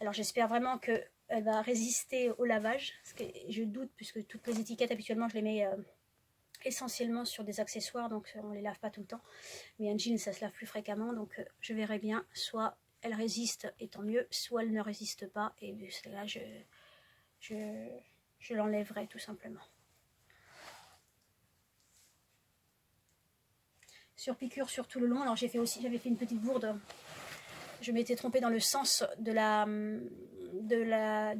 Alors j'espère vraiment qu'elle va résister au lavage, parce que je doute, puisque toutes les étiquettes habituellement je les mets essentiellement sur des accessoires, donc on ne les lave pas tout le temps. Mais un jean ça se lave plus fréquemment, donc je verrai bien, soit elle résiste et tant mieux, soit elle ne résiste pas, et là je l'enlèverai tout simplement. Sur piqûre sur tout le long, alors j'avais fait une petite bourde. Je m'étais trompée dans le sens du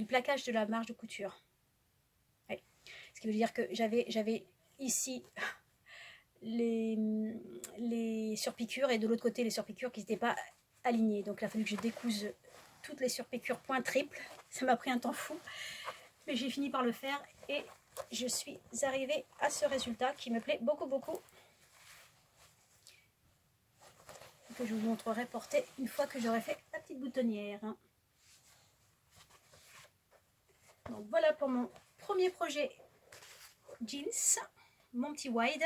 plaquage de la marge de couture. Ouais. Ce qui veut dire que j'avais ici les surpiqûres et de l'autre côté les surpiqûres qui n'étaient pas alignées. Donc il a fallu que je découse toutes les surpiqûres point triple. Ça m'a pris un temps fou. Mais j'ai fini par le faire et je suis arrivée à ce résultat qui me plaît beaucoup beaucoup. Que je vous montrerai porter une fois que j'aurai fait la petite boutonnière. Donc voilà pour mon premier projet jeans, mon petit wide.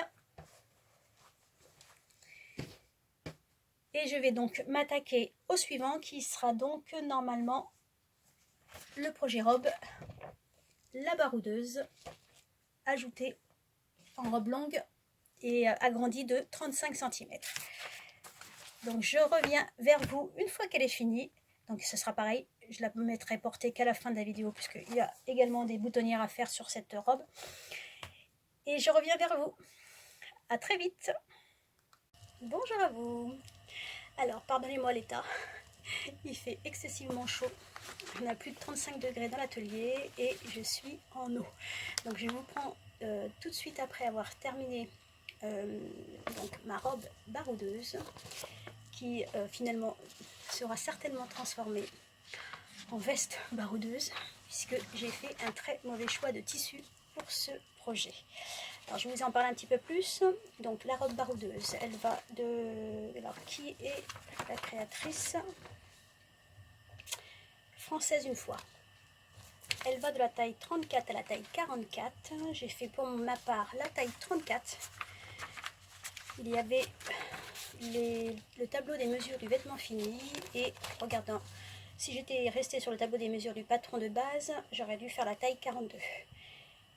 Et je vais donc m'attaquer au suivant qui sera donc normalement le projet robe, la baroudeuse, ajoutée en robe longue et agrandie de 35 cm. Donc je reviens vers vous une fois qu'elle est finie. Donc ce sera pareil, je la mettrai portée qu'à la fin de la vidéo puisqu'il y a également des boutonnières à faire sur cette robe. Et je reviens vers vous. À très vite. Bonjour à vous. Alors pardonnez-moi l'état, il fait excessivement chaud. On a plus de 35 degrés dans l'atelier et je suis en eau. Donc je vous prends tout de suite après avoir terminé donc, ma robe baroudeuse qui finalement sera certainement transformée en veste baroudeuse puisque j'ai fait un très mauvais choix de tissu pour ce projet. Alors je vais vous en parler un petit peu plus. Donc la robe baroudeuse, elle va de... Alors qui est la créatrice? Française une fois. elle va de la taille 34 à la taille 44. J'ai fait pour ma part la taille 34. Il y avait le tableau des mesures du vêtement fini et regardant, si j'étais restée sur le tableau des mesures du patron de base, j'aurais dû faire la taille 42.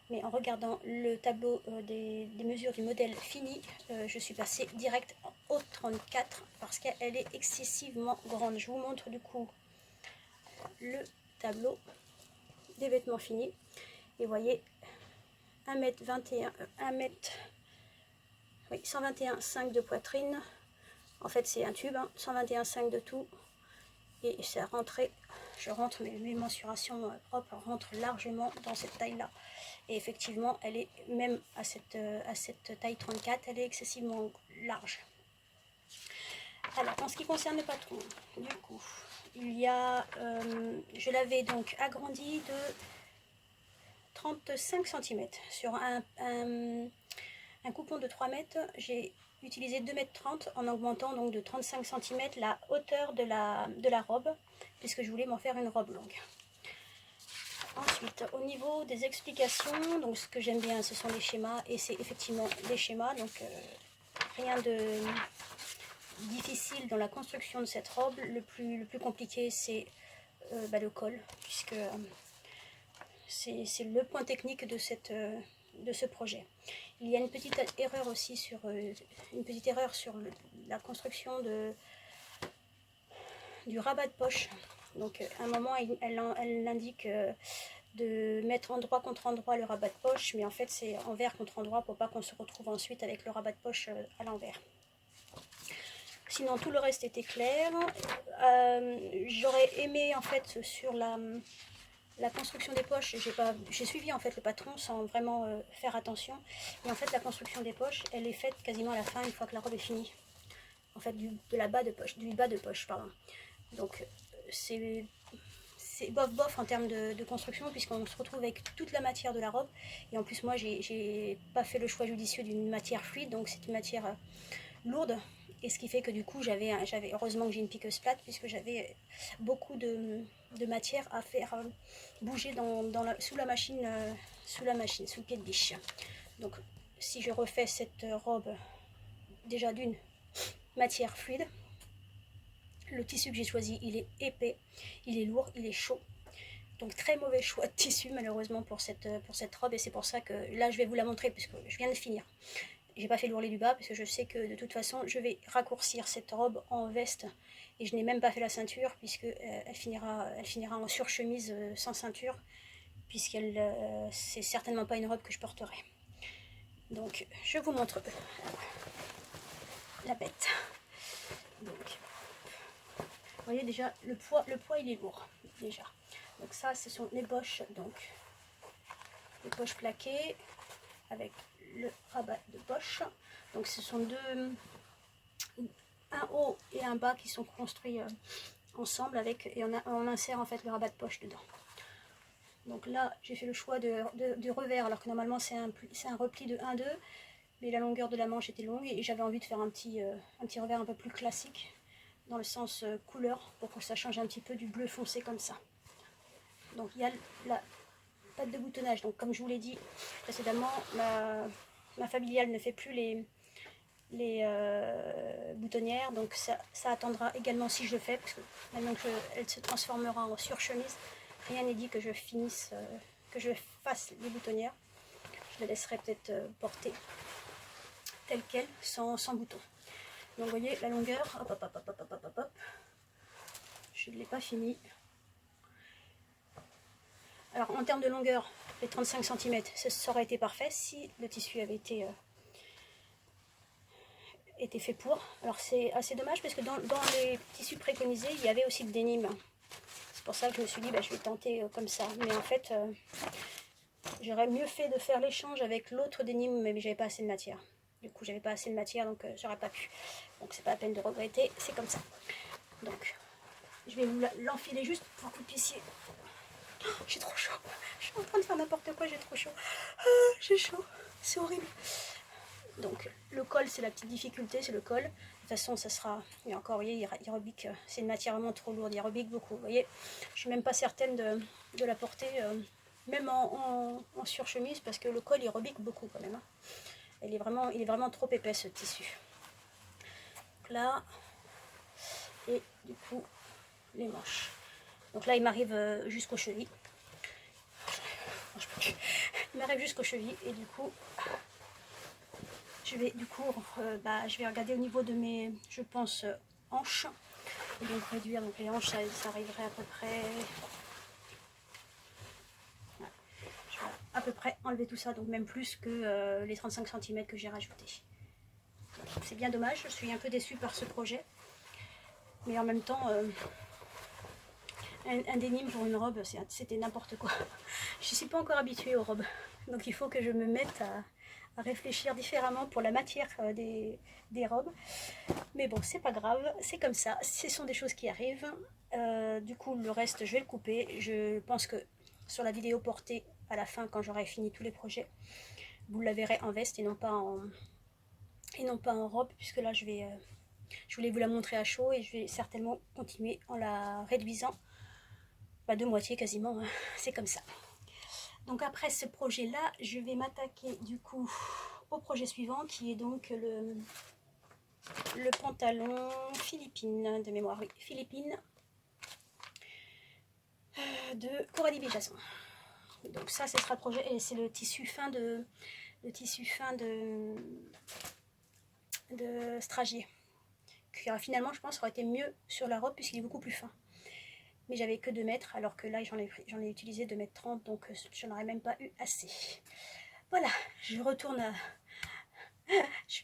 Mais en regardant le tableau des mesures du modèle fini, je suis passée direct au 34 parce qu'elle est excessivement grande. Je vous montre du coup le tableau des vêtements finis. Et vous voyez, 1m21, 121,5 de poitrine. En fait, c'est un tube, hein, 121,5 de tout. Et ça rentrait, je rentre, mes mensurations propres rentrent largement dans cette taille-là. Et effectivement, elle est même à cette taille 34, elle est excessivement large. Alors, en ce qui concerne le patron, du coup, il y a, je l'avais donc agrandi de 35 cm. Sur un coupon de 3 mètres, j'ai utilisé 2,30 m en augmentant donc de 35 cm la hauteur de la robe, puisque je voulais m'en faire une robe longue. Ensuite, au niveau des explications, donc ce que j'aime bien, ce sont les schémas, et c'est effectivement des schémas, donc rien de difficile dans la construction de cette robe. Le plus compliqué, c'est le col, puisque c'est le point technique de ce projet. Il y a une petite erreur aussi sur la construction du rabat de poche. Donc à un moment, elle indique de mettre endroit contre endroit le rabat de poche, mais en fait c'est envers contre endroit pour pas qu'on se retrouve ensuite avec le rabat de poche à l'envers. Sinon tout le reste était clair. J'aurais aimé en fait sur la construction des poches, j'ai suivi en fait le patron sans vraiment faire attention. Et en fait la construction des poches, elle est faite quasiment à la fin, une fois que la robe est finie. En fait du bas de poche, pardon. Donc c'est bof en termes de construction, puisqu'on se retrouve avec toute la matière de la robe. Et en plus moi j'ai pas fait le choix judicieux d'une matière fluide, donc c'est une matière lourde. Et ce qui fait que du coup j'avais heureusement que j'ai une piqueuse plate, puisque j'avais beaucoup de matière à faire bouger sous le pied de biche. Donc si je refais cette robe, déjà d'une matière fluide, le tissu que j'ai choisi, il est épais, il est lourd, il est chaud. Donc très mauvais choix de tissu malheureusement pour cette robe, et c'est pour ça que là je vais vous la montrer puisque je viens de finir. J'ai pas fait l'ourlet du bas parce que je sais que de toute façon je vais raccourcir cette robe en veste, et je n'ai même pas fait la ceinture puisque elle finira en surchemise sans ceinture, puisqu'elle c'est certainement pas une robe que je porterai. Donc je vous montre la bête. Donc vous voyez déjà le poids il est lourd déjà. Donc ça ce sont les poches, donc les poches plaquées avec le rabat de poche. Donc ce sont un haut et un bas qui sont construits ensemble et on insère en fait le rabat de poche dedans. Donc là j'ai fait le choix du revers, alors que normalement c'est un repli de 1-2, mais la longueur de la manche était longue et j'avais envie de faire un petit revers un peu plus classique dans le sens couleur, pour que ça change un petit peu du bleu foncé comme ça. Donc il y a la patte de boutonnage. Donc comme je vous l'ai dit précédemment, ma familiale ne fait plus les boutonnières, donc ça attendra également si je le fais, parce que maintenant qu'elle se transformera en surchemise, rien n'est dit que je finisse, que je fasse les boutonnières. Je la laisserai peut-être porter telle qu'elle, sans bouton. Donc vous voyez la longueur, hop, je ne l'ai pas fini. Alors en termes de longueur, les 35 cm, ça aurait été parfait si le tissu avait été fait pour. Alors c'est assez dommage parce que dans les tissus préconisés, il y avait aussi le dénime. C'est pour ça que je me suis dit, je vais tenter comme ça. Mais en fait, j'aurais mieux fait de faire l'échange avec l'autre dénime, mais j'avais pas assez de matière. Du coup, j'avais pas assez de matière, donc j'aurais pas pu. Donc c'est pas la peine de regretter, c'est comme ça. Donc, je vais vous l'enfiler juste pour que vous puissiez... Oh, j'ai trop chaud. Je suis en train de faire n'importe quoi, j'ai trop chaud. J'ai chaud, c'est horrible. Donc le col, c'est la petite difficulté, c'est le col. De toute façon ça sera, et encore vous voyez, il rebique, c'est une matière vraiment trop lourde, il rebique beaucoup, vous voyez. Je suis même pas certaine de la porter même en surchemise, parce que le col il rebique beaucoup quand même. Hein. Il est vraiment trop épais ce tissu. Donc là, et du coup, les manches. Donc là, il m'arrive jusqu'aux chevilles. Il m'arrive jusqu'aux chevilles et du coup, je vais regarder au niveau de mes, je pense, hanches. Et donc réduire, donc les hanches, ça arriverait à peu près... Voilà. Je vais à peu près enlever tout ça, donc même plus que les 35 cm que j'ai rajouté. C'est bien dommage, je suis un peu déçue par ce projet. Mais en même temps, un denim pour une robe, c'était n'importe quoi. Je ne suis pas encore habituée aux robes. Donc il faut que je me mette à réfléchir différemment pour la matière des robes. Mais bon, c'est pas grave, c'est comme ça. Ce sont des choses qui arrivent. Du coup, le reste, je vais le couper. Je pense que sur la vidéo portée à la fin, quand j'aurai fini tous les projets, vous la verrez en veste et non pas en robe, puisque là, je voulais vous la montrer à chaud et je vais certainement continuer en la réduisant de moitié quasiment. Hein. C'est comme ça. Donc après ce projet-là, je vais m'attaquer du coup au projet suivant qui est donc le pantalon Philippine, de mémoire, oui, Philippine de Coralie Béjasson. Donc ça, ce sera le projet, et c'est le tissu fin de Stragier, qui finalement, je pense, aurait été mieux sur la robe puisqu'il est beaucoup plus fin. Mais j'avais que 2 mètres, alors que là, j'en ai utilisé 2 mètres 30, donc je n'en aurais même pas eu assez. Voilà, je retourne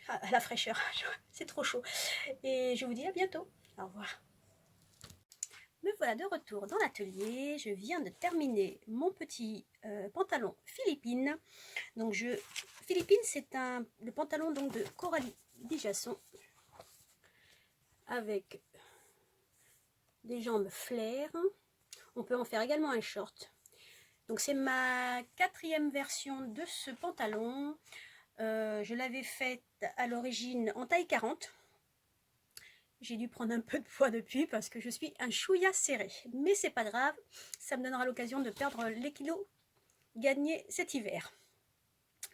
à la fraîcheur, c'est trop chaud. Et je vous dis à bientôt, au revoir. Me voilà de retour dans l'atelier, je viens de terminer mon petit pantalon Philippine. Donc Philippine, c'est le pantalon donc de Coralie Béjasson, avec des jambes flair. On peut en faire également un short. Donc c'est ma 4e version de ce pantalon. Je l'avais faite à l'origine en taille 40. J'ai dû prendre un peu de poids depuis parce que je suis un chouïa serré. Mais c'est pas grave, ça me donnera l'occasion de perdre les kilos gagnés cet hiver.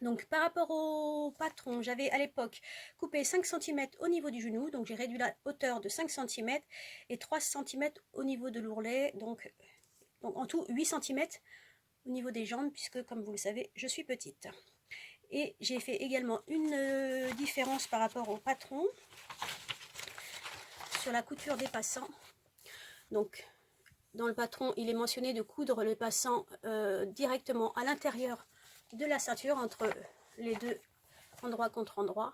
Donc par rapport au patron, j'avais à l'époque coupé 5 cm au niveau du genou. Donc j'ai réduit la hauteur de 5 cm et 3 cm au niveau de l'ourlet. Donc en tout 8 cm au niveau des jambes, puisque comme vous le savez, je suis petite. Et j'ai fait également une différence par rapport au patron sur la couture des passants. Donc dans le patron, il est mentionné de coudre le passant directement à l'intérieur de la ceinture, entre les deux, endroit contre endroit.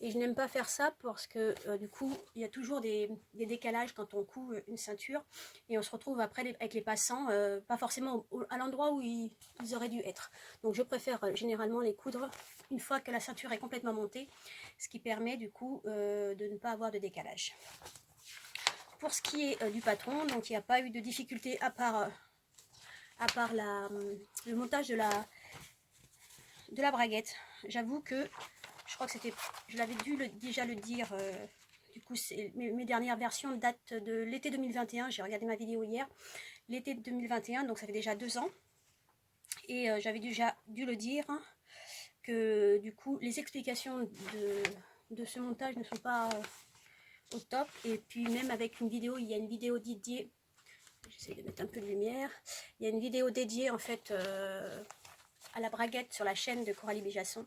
Et je n'aime pas faire ça parce que du coup, il y a toujours des décalages quand on coud une ceinture. Et on se retrouve après avec les passants, pas forcément à l'endroit où ils auraient dû être. Donc je préfère généralement les coudre une fois que la ceinture est complètement montée. Ce qui permet du coup de ne pas avoir de décalage. Pour ce qui est du patron, donc il n'y a pas eu de difficulté à part le montage de la braguette. J'avoue que je crois que je l'avais déjà le dire, du coup mes dernières versions datent de l'été 2021, j'ai regardé ma vidéo hier, l'été 2021, donc ça fait déjà 2 ans, et j'avais déjà dû le dire, hein, que du coup les explications de ce montage ne sont pas au top, et puis même avec une vidéo, il y a une vidéo dédiée, j'essaie de mettre un peu de lumière, il y a une vidéo dédiée en fait à la braguette sur la chaîne de Coralie Béjasson.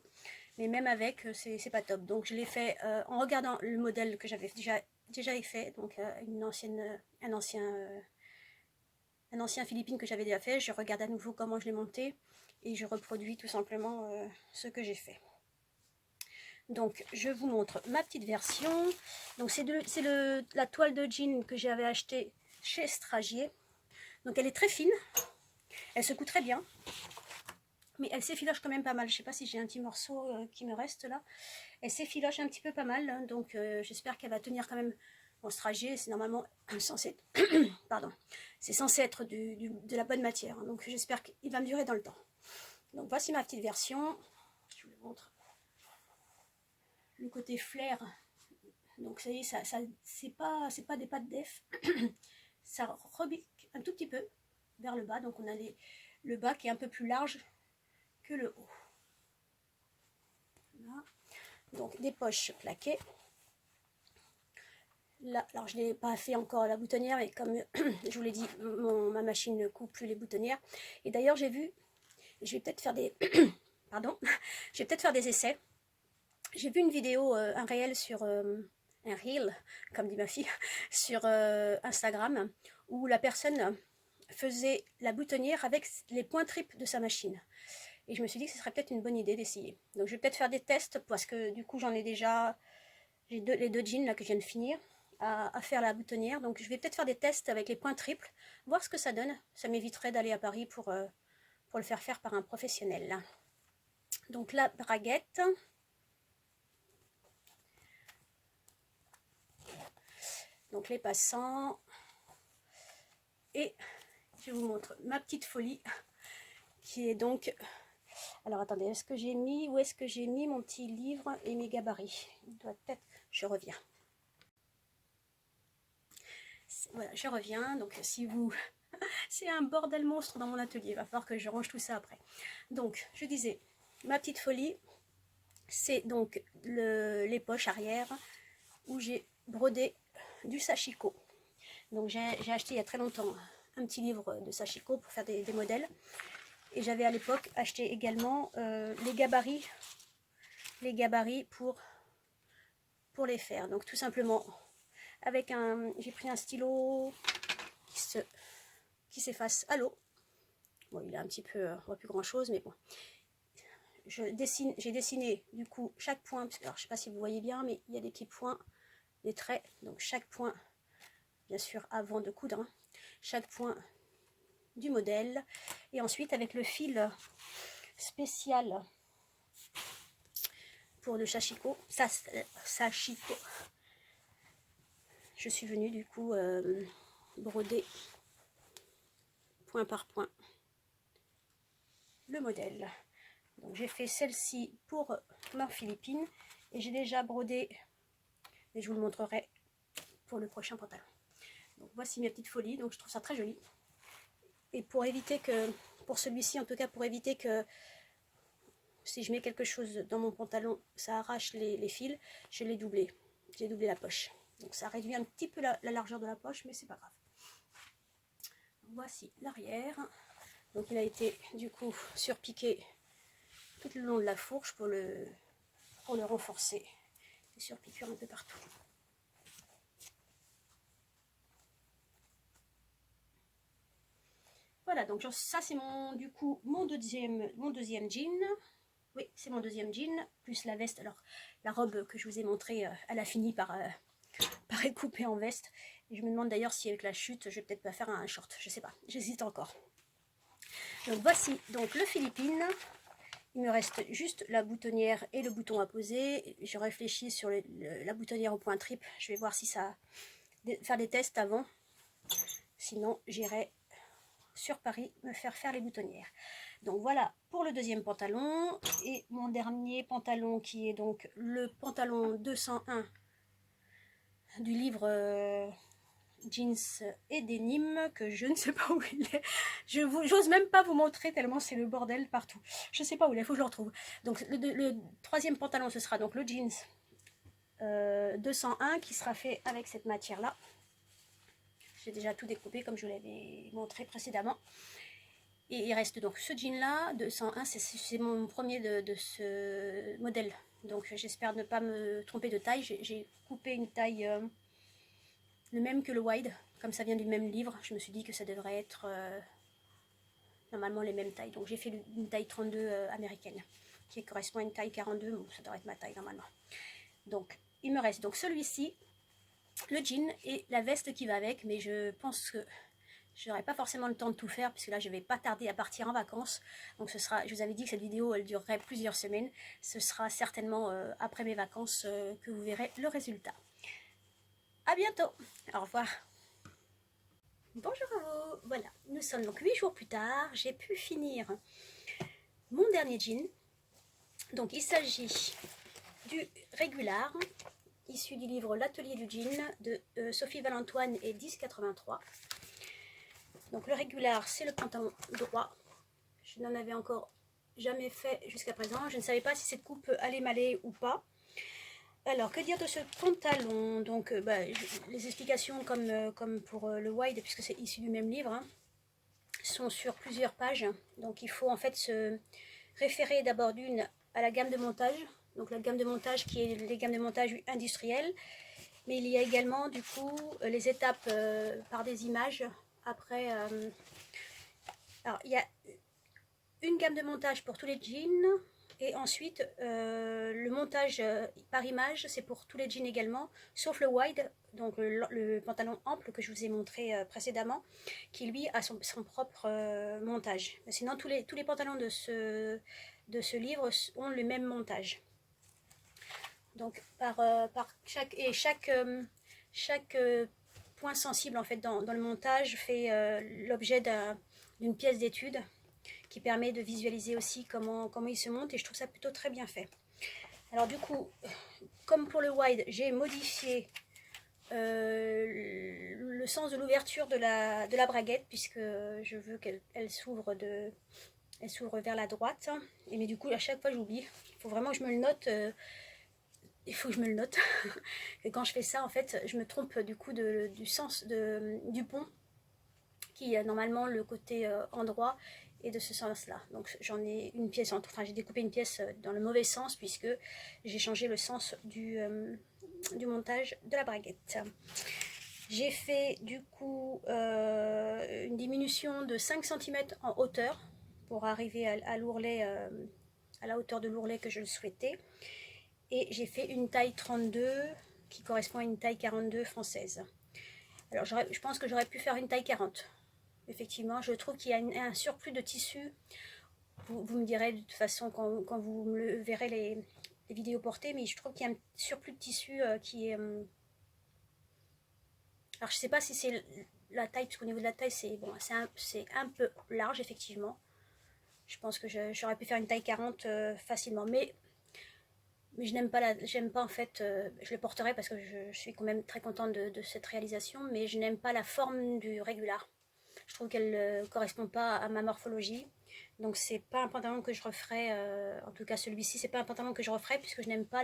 Mais même avec, c'est pas top. Donc je l'ai fait en regardant le modèle que j'avais déjà fait, donc un ancien Philippine que j'avais déjà fait. Je regarde à nouveau comment je l'ai monté et je reproduis tout simplement ce que j'ai fait. Donc je vous montre ma petite version. Donc c'est la toile de jean que j'avais achetée chez Stragier. Donc elle est très fine, elle se coud très bien. Mais elle s'effiloche quand même pas mal. Je sais pas si j'ai un petit morceau qui me reste là. Elle s'effiloche un petit peu pas mal. Hein, donc j'espère qu'elle va tenir quand même. Bon, Stragier, c'est normalement censé être, pardon, c'est censé être de la bonne matière. Hein, donc j'espère qu'il va me durer dans le temps. Donc voici ma petite version. Je vous le montre. Le côté flair. Donc ça y est, ça c'est pas des pattes def. Ça rebique un tout petit peu vers le bas. Donc on a le bas qui est un peu plus large que le haut. Voilà. Donc des poches plaquées. Là, alors je n'ai pas fait encore la boutonnière, et comme je vous l'ai dit, ma machine ne coupe plus les boutonnières. Et d'ailleurs j'ai vu, je vais peut-être faire des pardon, je vais peut-être faire des essais. J'ai vu une vidéo, un réel sur un reel, comme dit ma fille, sur Instagram, où la personne faisait la boutonnière avec les points triples de sa machine. Et je me suis dit que ce serait peut-être une bonne idée d'essayer. Donc je vais peut-être faire des tests, parce que du coup j'en ai déjà, j'ai les deux jeans là que je viens de finir à faire la boutonnière. Donc je vais peut-être faire des tests avec les points triples, voir ce que ça donne. Ça m'éviterait d'aller à Paris pour le faire par un professionnel. Donc la braguette. Donc les passants. Et je vous montre ma petite folie, qui est donc... Alors attendez, est-ce que j'ai mis, où est-ce que j'ai mis mon petit livre et mes gabarits? Il doit être... Je reviens. Voilà, je reviens. Donc si vous... C'est un bordel monstre dans mon atelier. Il va falloir que je range tout ça après. Donc, je disais, ma petite folie, c'est donc les poches arrière où j'ai brodé du sashiko. Donc j'ai acheté il y a très longtemps un petit livre de sashiko pour faire des modèles. Et j'avais à l'époque acheté également les gabarits pour les faire. Donc tout simplement, avec j'ai pris un stylo qui s'efface à l'eau. Bon, il est un petit peu, on voit plus grand chose, mais bon. J'ai dessiné du coup chaque point, parce que, alors je sais pas si vous voyez bien, mais il y a des petits points, des traits, donc chaque point, bien sûr avant de coudre, hein, chaque point du modèle, et ensuite avec le fil spécial pour le sashiko, je suis venue du coup broder point par point le modèle. Donc j'ai fait celle-ci pour ma Philippine, et j'ai déjà brodé, et je vous le montrerai pour le prochain pantalon. Donc voici mes petites folies, donc je trouve ça très joli. Et pour éviter que, pour celui-ci en tout cas, pour éviter que si je mets quelque chose dans mon pantalon, ça arrache les fils, je l'ai doublé. J'ai doublé la poche. Donc ça réduit un petit peu la largeur de la poche, mais c'est pas grave. Voici l'arrière. Donc il a été du coup surpiqué tout le long de la fourche pour le renforcer. Et surpiqûre un peu partout. Voilà, donc ça c'est du coup mon deuxième jean. Oui, c'est mon deuxième jean, plus la veste. Alors, la robe que je vous ai montrée, elle a fini par être coupée en veste. Et je me demande d'ailleurs si avec la chute, je vais peut-être pas faire un short. Je sais pas, j'hésite encore. Donc voici donc le Philippine. Il me reste juste la boutonnière et le bouton à poser. Je réfléchis sur la boutonnière au point triple. Je vais voir si ça... faire des tests avant. Sinon, j'irai sur Paris me faire les boutonnières. Donc voilà pour le deuxième pantalon. Et mon dernier pantalon qui est donc le pantalon 201 du livre Jeans et Denim, que je ne sais pas où il est. J'ose même pas vous montrer tellement c'est le bordel partout. Je sais pas où il est, il faut que je le retrouve. Donc le troisième pantalon, ce sera donc le jeans 201 qui sera fait avec cette matière là. J'ai déjà tout découpé comme je vous l'avais montré précédemment. Et il reste donc ce jean là, 201, c'est mon premier de ce modèle. Donc j'espère ne pas me tromper de taille. J'ai coupé une taille le même que le wide, comme ça vient du même livre. Je me suis dit que ça devrait être normalement les mêmes tailles. Donc j'ai fait une taille 32 américaine, qui correspond à une taille 42, bon, ça devrait être ma taille normalement. Donc il me reste donc celui-ci, le jean et la veste qui va avec, mais je pense que je n'aurai pas forcément le temps de tout faire, parce que là je vais pas tarder à partir en vacances. Donc ce sera, je vous avais dit que cette vidéo elle durerait plusieurs semaines. Ce sera certainement après mes vacances que vous verrez le résultat. À bientôt, au revoir. Bonjour à vous, voilà, nous sommes donc 8 jours plus tard, j'ai pu finir mon dernier jean. Donc il s'agit du Régular, issu du livre L'Atelier du jean de Sophie Valentoine et 1083. Donc le Régular, c'est le pantalon droit Je n'en avais encore jamais fait jusqu'à présent. Je ne savais pas si cette coupe allait m'aller ou pas. Alors, que dire de ce pantalon? Donc, les explications comme pour le wide, puisque c'est issu du même livre, hein, sont sur plusieurs pages. Donc, il faut en fait se référer d'abord d'une à la gamme de montage. Donc, la gamme de montage qui est les gammes de montage industrielles. Mais il y a également, du coup, les étapes par des images. Après, alors, il y a une gamme de montage pour tous les jeans. Et ensuite, le montage par image, c'est pour tous les jeans également, sauf le wide, donc le pantalon ample que je vous ai montré précédemment, qui lui a son propre montage. Mais sinon, tous les pantalons de ce livre ont le même montage. Donc, par chaque point sensible en fait dans le montage fait l'objet d'une pièce d'étude qui permet de visualiser aussi comment il se monte, et je trouve ça plutôt très bien fait. Alors du coup, comme pour le wide, j'ai modifié le sens de l'ouverture de la braguette, puisque je veux qu'elle s'ouvre vers la droite, mais du coup à chaque fois j'oublie, il faut vraiment que je me le note, il faut que je me le note. Et quand je fais ça, en fait, je me trompe du coup du sens du pont, qui est normalement le côté endroit, et de ce sens-là. Donc j'en ai une pièce, enfin j'ai découpé une pièce dans le mauvais sens, puisque j'ai changé le sens du montage de la braguette. J'ai fait du coup une diminution de 5 cm en hauteur pour arriver à l'ourlet, à la hauteur de l'ourlet que je le souhaitais. Et j'ai fait une taille 32 qui correspond à une taille 42 française. Alors je pense que j'aurais pu faire une taille 40. Effectivement, je trouve qu'il y a un surplus de tissu. Vous me direz de toute façon quand vous me verrez les vidéos portées, mais je trouve qu'il y a un surplus de tissu qui est... alors je ne sais pas si c'est la taille, parce qu'au niveau de la taille, c'est bon, un peu large, effectivement. Je pense que j'aurais pu faire une taille 40 facilement, mais je n'aime pas en fait, je le porterai parce que je suis quand même très contente de cette réalisation, mais je n'aime pas la forme du régular. Je trouve qu'elle ne correspond pas à ma morphologie. Donc c'est pas un pantalon que je referai, en tout cas celui-ci, c'est pas un pantalon que je referai, puisque je n'aime pas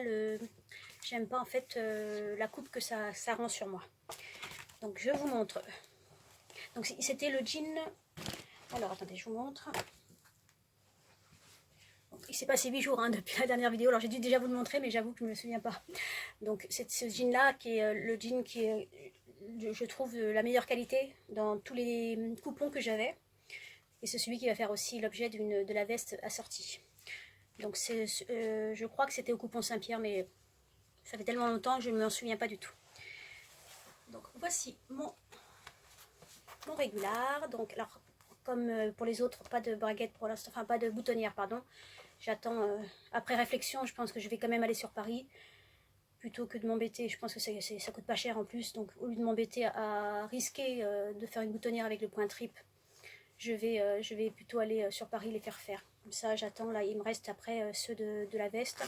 en fait la coupe que ça rend sur moi. Donc je vous montre. Donc c'était le jean. Alors attendez, je vous montre. Donc, il s'est passé 8 jours depuis la dernière vidéo, alors j'ai dû déjà vous le montrer, mais j'avoue que je ne me souviens pas. Donc c'est ce jean là qui est le jean qui est, je trouve, de la meilleure qualité dans tous les coupons que j'avais. Et c'est celui qui va faire aussi l'objet de la veste assortie. Donc je crois que c'était au coupon Saint-Pierre, mais ça fait tellement longtemps que je ne m'en souviens pas du tout. Donc voici mon régular. Donc alors, comme pour les autres, pas de braguette pour l'instant, enfin pas de boutonnière, pardon. J'attends, après réflexion, je pense que je vais quand même aller sur Paris, plutôt que de m'embêter. Je pense que ça coûte pas cher en plus, donc au lieu de m'embêter à risquer de faire une boutonnière avec le point trip, je vais plutôt aller sur Paris les faire faire. Comme ça, j'attends, là, il me reste après ceux de la veste,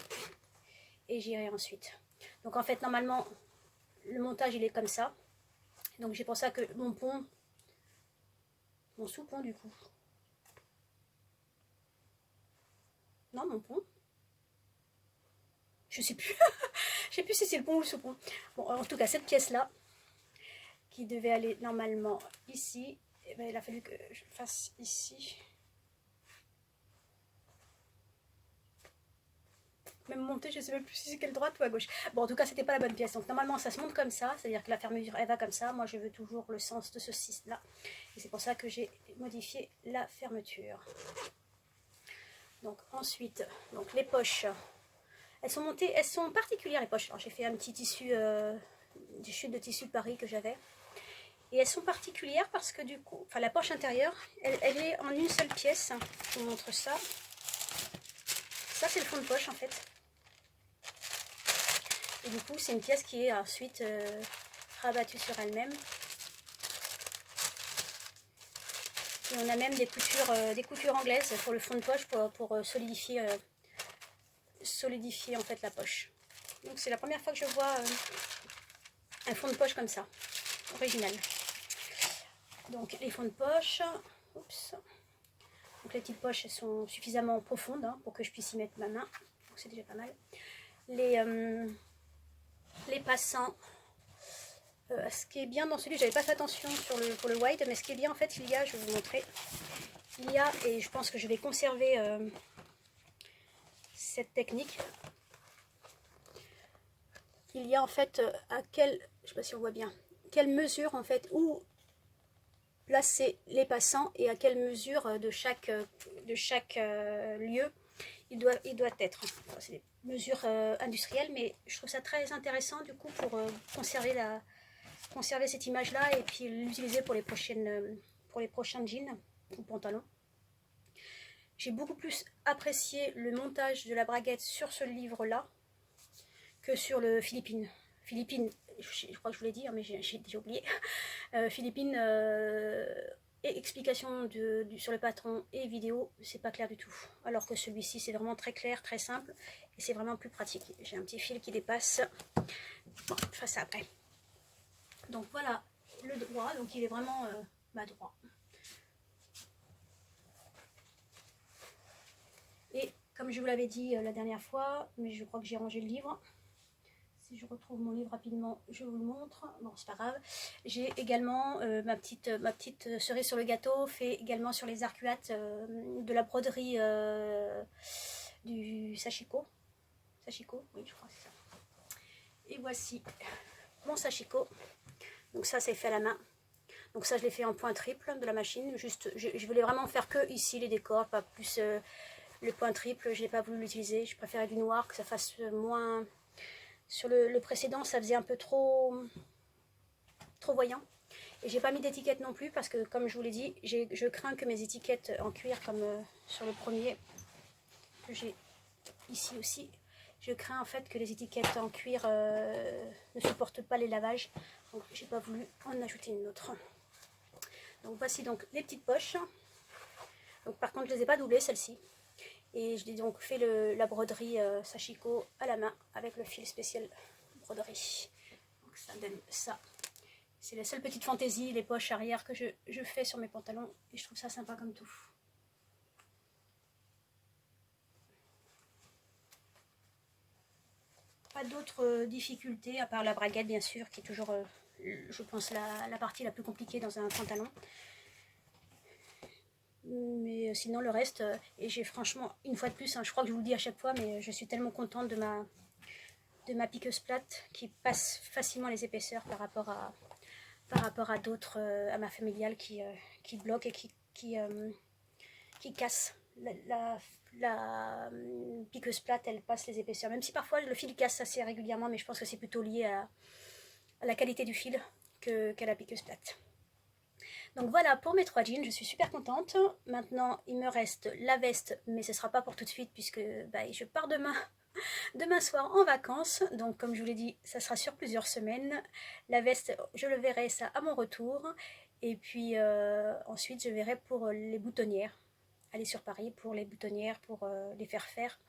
et j'irai ensuite. Donc en fait, normalement, le montage, il est comme ça. Donc j'ai pour ça que mon sous-pont du coup. Non, mon pont. Je sais plus. Je sais plus si c'est le pont ou le sous-pont. Bon, en tout cas, cette pièce-là, qui devait aller normalement ici, eh ben, il a fallu que je le fasse ici. Même monter, je ne sais même plus si c'est quelle droite ou à gauche. Bon, en tout cas, c'était pas la bonne pièce. Donc normalement, ça se monte comme ça, c'est-à-dire que la fermeture, elle va comme ça. Moi, je veux toujours le sens de ce 6-là. Et c'est pour ça que j'ai modifié la fermeture. Donc ensuite, donc les poches, elles sont montées, elles sont particulières les poches. Alors j'ai fait un petit tissu, des chutes de tissu de Paris que j'avais. Et elles sont particulières parce que du coup, enfin la poche intérieure, elle est en une seule pièce. Je vous montre ça. Ça c'est le fond de poche en fait. Et du coup c'est une pièce qui est ensuite rabattue sur elle-même. Et on a même des coutures anglaises pour le fond de poche pour solidifier en fait la poche. Donc c'est la première fois que je vois un fond de poche comme ça, original. Donc les fonds de poche, oups. Donc les petites poches elles sont suffisamment profondes hein, pour que je puisse y mettre ma main. Donc c'est déjà pas mal. Les passants. Ce qui est bien dans celui, j'avais pas fait attention pour le white, mais ce qui est bien en fait, il y a, je vais vous montrer, il y a, et je pense que je vais conserver cette technique, il y a en fait je sais pas si on voit bien, quelle mesure en fait, où placer les passants et à quelle mesure de chaque lieu il doit être. C'est des mesures industrielles, mais je trouve ça très intéressant du coup pour conserver cette image là et puis l'utiliser pour les prochains jeans ou pantalons. J'ai beaucoup plus apprécié le montage de la braguette sur ce livre là que sur le Philippine. Je crois que je vous l'ai dit, mais j'ai déjà oublié. Philippine et explication sur le patron et vidéo, c'est pas clair du tout. Alors que celui-ci, c'est vraiment très clair, très simple et c'est vraiment plus pratique. J'ai un petit fil qui dépasse. Bon, je ferai ça après. Donc voilà le droit, donc il est vraiment droit. Et comme je vous l'avais dit la dernière fois, mais je crois que j'ai rangé le livre. Si je retrouve mon livre rapidement, je vous le montre. Bon, c'est pas grave. J'ai également ma petite cerise sur le gâteau, fait également sur les arcuates de la broderie du Sashiko. Sashiko, oui, je crois que c'est ça. Et voici mon Sashiko. Donc ça, c'est fait à la main. Donc ça, je l'ai fait en point triple de la machine. Juste, je voulais vraiment faire que ici les décors, pas plus le point triple. Je n'ai pas voulu l'utiliser. Je préférais du noir, que ça fasse moins. Sur le précédent, ça faisait un peu trop voyant. Et j'ai pas mis d'étiquette non plus parce que, comme je vous l'ai dit, je crains que mes étiquettes en cuir, comme sur le premier que j'ai ici aussi, je crains en fait que les étiquettes en cuir ne supportent pas les lavages. Donc j'ai pas voulu en ajouter une autre. Donc voici donc les petites poches. Donc par contre je les ai pas doublées celles-ci. Et je l'ai donc fait la broderie Sashiko à la main avec le fil spécial broderie. Donc ça donne ça. C'est la seule petite fantaisie, les poches arrière que je fais sur mes pantalons. Et je trouve ça sympa comme tout. Pas d'autres difficultés à part la braguette bien sûr, qui est toujours, je pense, la partie la plus compliquée dans un pantalon. Mais sinon le reste, et j'ai franchement, une fois de plus, hein, je crois que je vous le dis à chaque fois, mais je suis tellement contente de ma piqueuse plate qui passe facilement les épaisseurs par rapport à d'autres, à ma familiale qui bloque et qui casse. La piqueuse plate, elle passe les épaisseurs, même si parfois le fil casse assez régulièrement, mais je pense que c'est plutôt lié à la qualité du fil qu'à la piqueuse plate. Donc voilà pour mes 3 jeans, je suis super contente. Maintenant il me reste la veste, mais ce ne sera pas pour tout de suite puisque je pars demain soir en vacances. Donc comme je vous l'ai dit, ça sera sur plusieurs semaines. La veste, je le verrai ça à mon retour. Et puis ensuite je verrai pour les boutonnières. Aller sur Paris pour les boutonnières, pour les faire,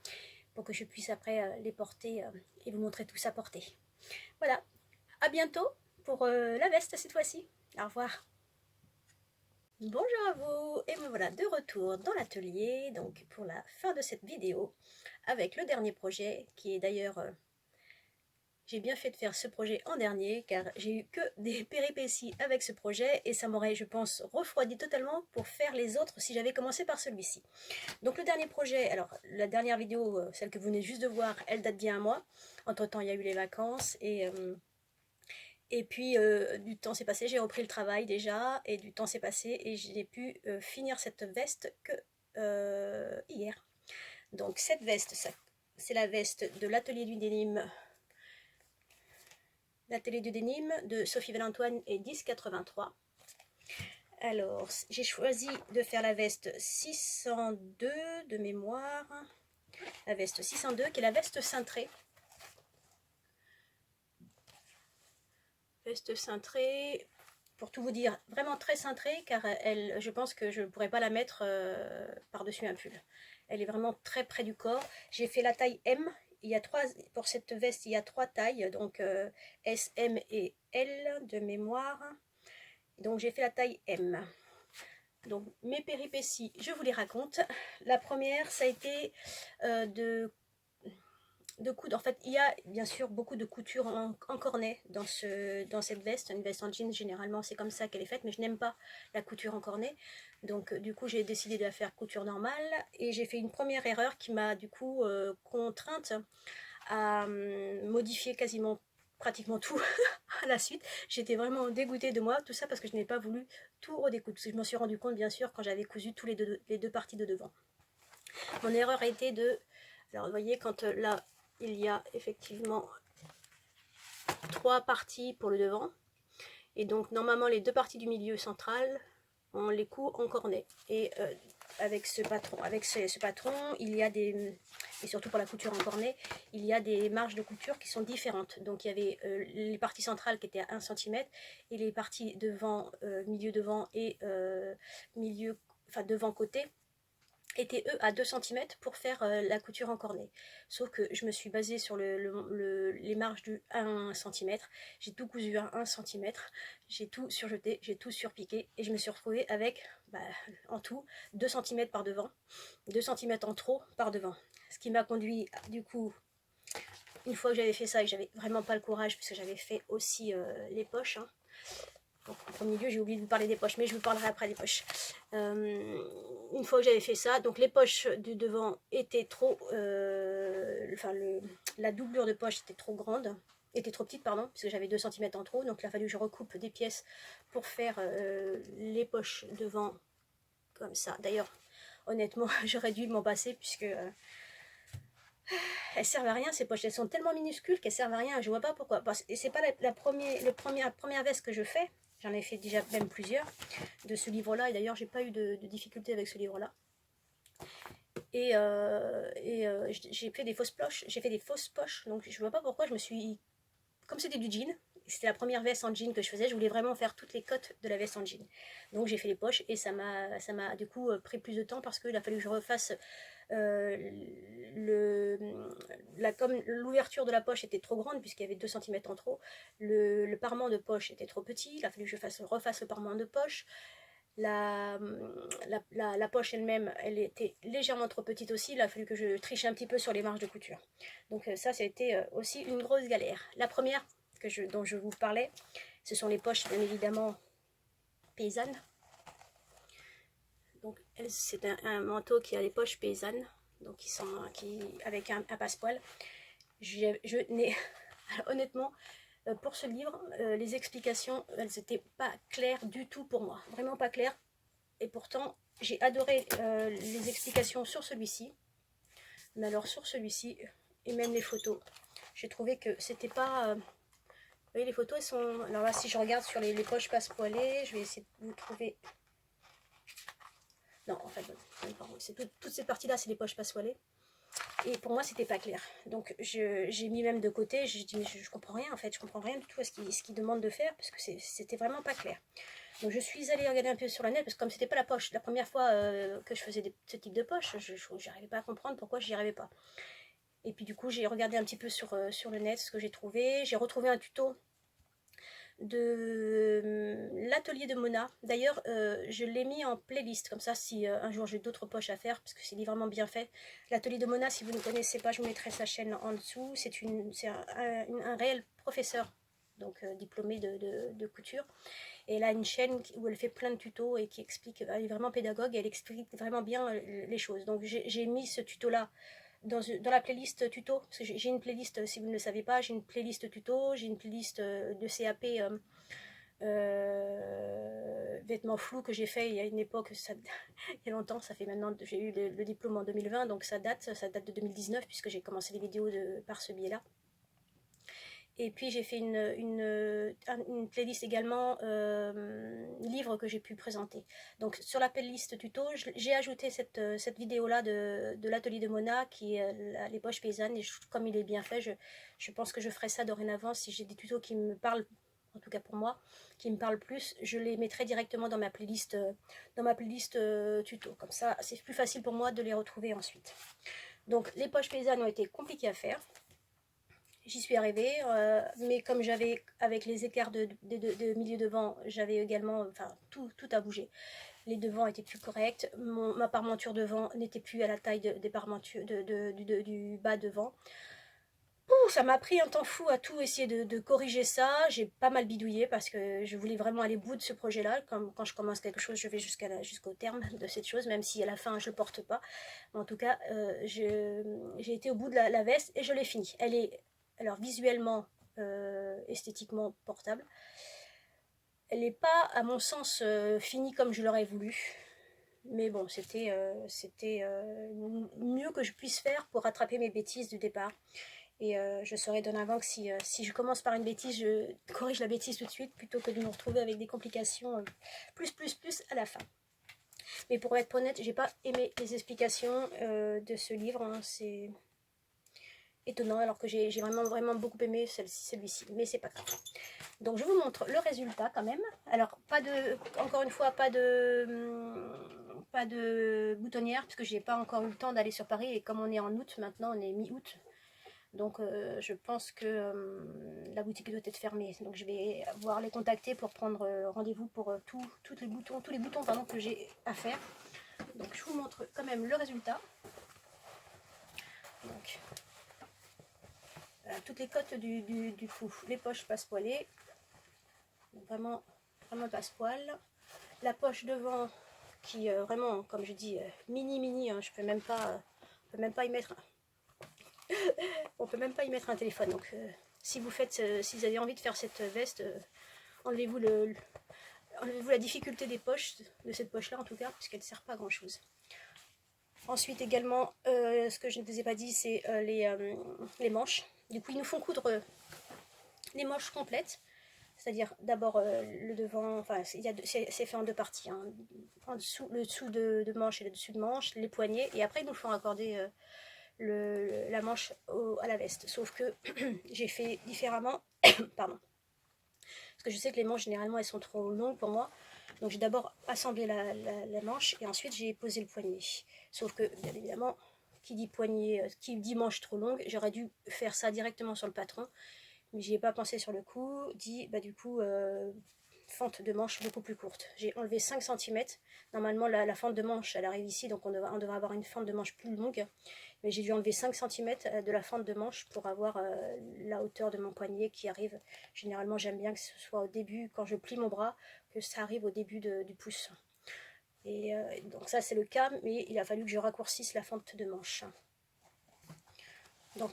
pour que je puisse après les porter et vous montrer tout ça porté. Voilà, à bientôt pour la veste cette fois-ci. Au revoir. Bonjour à vous, et me voilà de retour dans l'atelier, donc pour la fin de cette vidéo, avec le dernier projet, qui est d'ailleurs, j'ai bien fait de faire ce projet en dernier, car j'ai eu que des péripéties avec ce projet, et ça m'aurait, je pense, refroidi totalement pour faire les autres si j'avais commencé par celui-ci. Donc le dernier projet, alors la dernière vidéo, celle que vous venez juste de voir, elle date bien à moi, entre temps il y a eu les vacances, et puis du temps s'est passé, j'ai repris le travail déjà, et du temps s'est passé, et j'ai pu finir cette veste que hier. Donc cette veste, c'est la veste de l'atelier du dénime, de Sophie Valentoine et 1083. Alors, j'ai choisi de faire la veste 602 de mémoire, la veste 602 qui est la veste cintrée. Veste cintrée, pour tout vous dire, vraiment très cintrée, car je pense que je ne pourrais pas la mettre par-dessus un pull. Elle est vraiment très près du corps. J'ai fait la taille M. Pour cette veste, il y a 3 tailles, donc S, M et L de mémoire. Donc j'ai fait la taille M. Donc mes péripéties, je vous les raconte. La première, ça a été de coudre. En fait, il y a bien sûr beaucoup de couture en cornet dans cette veste. Une veste en jean, généralement, c'est comme ça qu'elle est faite, mais je n'aime pas la couture en cornet. Donc, du coup, j'ai décidé de la faire couture normale. Et j'ai fait une première erreur qui m'a, du coup, contrainte à modifier quasiment pratiquement tout à la suite. J'étais vraiment dégoûtée de moi, tout ça parce que je n'ai pas voulu tout redécoudre. Parce que je m'en suis rendu compte, bien sûr, quand j'avais cousu tous les deux parties de devant. Mon erreur a été de... Alors, vous voyez, quand là, il y a effectivement 3 parties pour le devant. Et donc, normalement, les 2 parties du milieu central, on les coud en cornet. Et avec ce patron, il y a des... Et surtout pour la couture en cornet, il y a des marges de couture qui sont différentes. Donc, il y avait les parties centrales qui étaient à 1 cm et les parties devant, milieu devant et milieu... Enfin, devant côté étaient eux à 2 cm pour faire la couture en cornet. Sauf que je me suis basée sur les marges du 1 cm. J'ai tout cousu à 1 cm. J'ai tout surjeté, j'ai tout surpiqué. Et je me suis retrouvée avec, en tout, 2 cm par devant. 2 cm en trop par devant. Ce qui m'a conduit, du coup, une fois que j'avais fait ça, et que j'avais vraiment pas le courage, puisque j'avais fait aussi les poches, hein. Donc, en premier lieu, j'ai oublié de vous parler des poches, mais je vous parlerai après des poches. Une fois que j'avais fait ça, donc les poches du devant étaient trop... la doublure de poche était trop grande, était trop petite, pardon, puisque j'avais 2 cm en trop. Donc il a fallu que je recoupe des pièces pour faire les poches devant comme ça. D'ailleurs, honnêtement, j'aurais dû m'en passer, puisque... elles servent à rien, ces poches. Elles sont tellement minuscules qu'elles servent à rien. Je vois pas pourquoi. Et c'est pas la première veste que je fais. J'en ai fait déjà même plusieurs de ce livre-là. Et d'ailleurs, j'ai pas eu de difficulté avec ce livre-là. Et j'ai fait des fausses poches. J'ai fait des fausses poches. Donc, je vois pas pourquoi je me suis... Comme c'était du jean, c'était la première veste en jean que je faisais, je voulais vraiment faire toutes les cotes de la veste en jean. Donc j'ai fait les poches et ça m'a du coup pris plus de temps parce qu'il a fallu que je refasse comme l'ouverture de la poche était trop grande puisqu'il y avait 2 cm en trop, le parement de poche était trop petit, il a fallu que je refasse le parement de poche. La poche elle-même, elle était légèrement trop petite aussi, il a fallu que je triche un petit peu sur les marges de couture. Donc ça a été aussi une grosse galère. La première dont je vous parlais, ce sont les poches bien évidemment paysannes. Donc c'est un manteau qui a les poches paysannes, donc avec un passepoil. Je n'ai honnêtement, pour ce livre, les explications, elles n'étaient pas claires du tout pour moi, vraiment pas claires. Et pourtant, j'ai adoré les explications sur celui-ci. Mais alors sur celui-ci, et même les photos, j'ai trouvé que c'était pas... vous voyez, les photos, elles sont... Alors là, si je regarde sur les poches passepoilées, je vais essayer de vous trouver... Non, en fait, c'est toute cette partie-là, c'est les poches passepoilées. Et pour moi, c'était pas clair. Donc, j'ai mis même de côté. J'ai dit, mais je comprends rien, en fait. Je comprends rien du tout à ce qu'il demande de faire, parce que c'était vraiment pas clair. Donc, je suis allée regarder un peu sur la net, parce que comme c'était pas la première fois que je faisais ce type de poche, je n'arrivais pas à comprendre pourquoi j'y arrivais pas. Et puis, du coup, j'ai regardé un petit peu sur le net ce que j'ai trouvé. J'ai retrouvé un tuto de l'atelier de Mona. D'ailleurs, je l'ai mis en playlist, comme ça si un jour j'ai d'autres poches à faire, parce que c'est vraiment bien fait. L'atelier de Mona, si vous ne connaissez pas, je vous mettrai sa chaîne en dessous. C'est un réel professeur, donc diplômé de couture. Et elle a une chaîne où elle fait plein de tutos et qui explique, elle est vraiment pédagogue, et elle explique vraiment bien les choses. Donc j'ai mis ce tuto-là dans la playlist tuto, parce que j'ai une playlist, si vous ne le savez pas, j'ai une playlist tuto, j'ai une playlist de CAP vêtements flous que j'ai fait il y a une époque, il y a longtemps, ça fait maintenant, j'ai eu le diplôme en 2020, donc ça date de 2019 puisque j'ai commencé les vidéos par ce biais-là. Et puis j'ai fait une playlist également livres que j'ai pu présenter. Donc sur la playlist tuto, j'ai ajouté cette vidéo-là de l'atelier de Mona qui est les poches paysannes. Et comme il est bien fait, je pense que je ferai ça dorénavant. Si j'ai des tutos qui me parlent, en tout cas pour moi, qui me parlent plus, je les mettrai directement dans ma playlist tuto. Comme ça, c'est plus facile pour moi de les retrouver ensuite. Donc les poches paysannes ont été compliquées à faire. J'y suis arrivée, mais comme j'avais, avec les écarts de milieu devant, j'avais également, enfin, tout a bougé. Les devants étaient plus corrects. Ma parmenture devant n'était plus à la taille des parmentures du bas devant. Ça m'a pris un temps fou à tout essayer de corriger ça. J'ai pas mal bidouillé parce que je voulais vraiment aller au bout de ce projet-là. Quand je commence quelque chose, je vais jusqu'au terme de cette chose, même si à la fin je le porte pas. En tout cas, j'ai été au bout de la veste et je l'ai finie. Elle est alors visuellement, esthétiquement portable. Elle n'est pas, à mon sens, finie comme je l'aurais voulu. Mais bon, c'était mieux que je puisse faire pour rattraper mes bêtises du départ. Et je serai dorénavant que si je commence par une bêtise, je corrige la bêtise tout de suite plutôt que de me retrouver avec des complications plus à la fin. Mais pour être honnête, j'ai pas aimé les explications de ce livre. Hein. C'est étonnant alors que j'ai vraiment beaucoup aimé celui-ci. Mais c'est pas grave. Donc je vous montre le résultat quand même. Alors encore une fois, pas de boutonnière parce que j'ai pas encore eu le temps d'aller sur Paris et comme on est en août maintenant, on est mi-août. Donc je pense que la boutique doit être fermée. Donc je vais voir les contacter pour prendre rendez-vous pour tous les boutons que j'ai à faire. Donc je vous montre quand même le résultat. Donc toutes les cottes du cou, les poches passe-poilées. Vraiment passe-poil. La poche devant qui vraiment, comme je dis, mini, hein, je peux même pas, on peut même pas y mettre. On peut même pas y mettre un téléphone. Donc si vous avez envie de faire cette veste, enlevez-vous la difficulté des poches, de cette poche là en tout cas, parce qu'elle ne sert pas à grand chose. Ensuite également, ce que je ne vous ai pas dit, c'est les manches. Du coup, ils nous font coudre les manches complètes. C'est-à-dire d'abord le devant, enfin c'est fait en deux parties. Hein. En dessous, le dessous de manche et le dessus de manche, les poignets, et après ils nous font accorder la manche à la veste. Sauf que j'ai fait différemment, pardon. Parce que je sais que les manches généralement elles sont trop longues pour moi. Donc j'ai d'abord assemblé la manche et ensuite j'ai posé le poignet. Sauf que bien évidemment, qui dit poignet, qui dit manche trop longue, j'aurais dû faire ça directement sur le patron. Mais j'y ai pas pensé sur le coup, du coup fente de manche beaucoup plus courte. J'ai enlevé 5 cm. Normalement la fente de manche elle arrive ici, donc on devrait avoir une fente de manche plus longue. Mais j'ai dû enlever 5 cm de la fente de manche pour avoir la hauteur de mon poignet qui arrive. Généralement j'aime bien que ce soit au début, quand je plie mon bras, que ça arrive au début du pouce. Et donc ça c'est le cas, mais il a fallu que je raccourcisse la fente de manche. Donc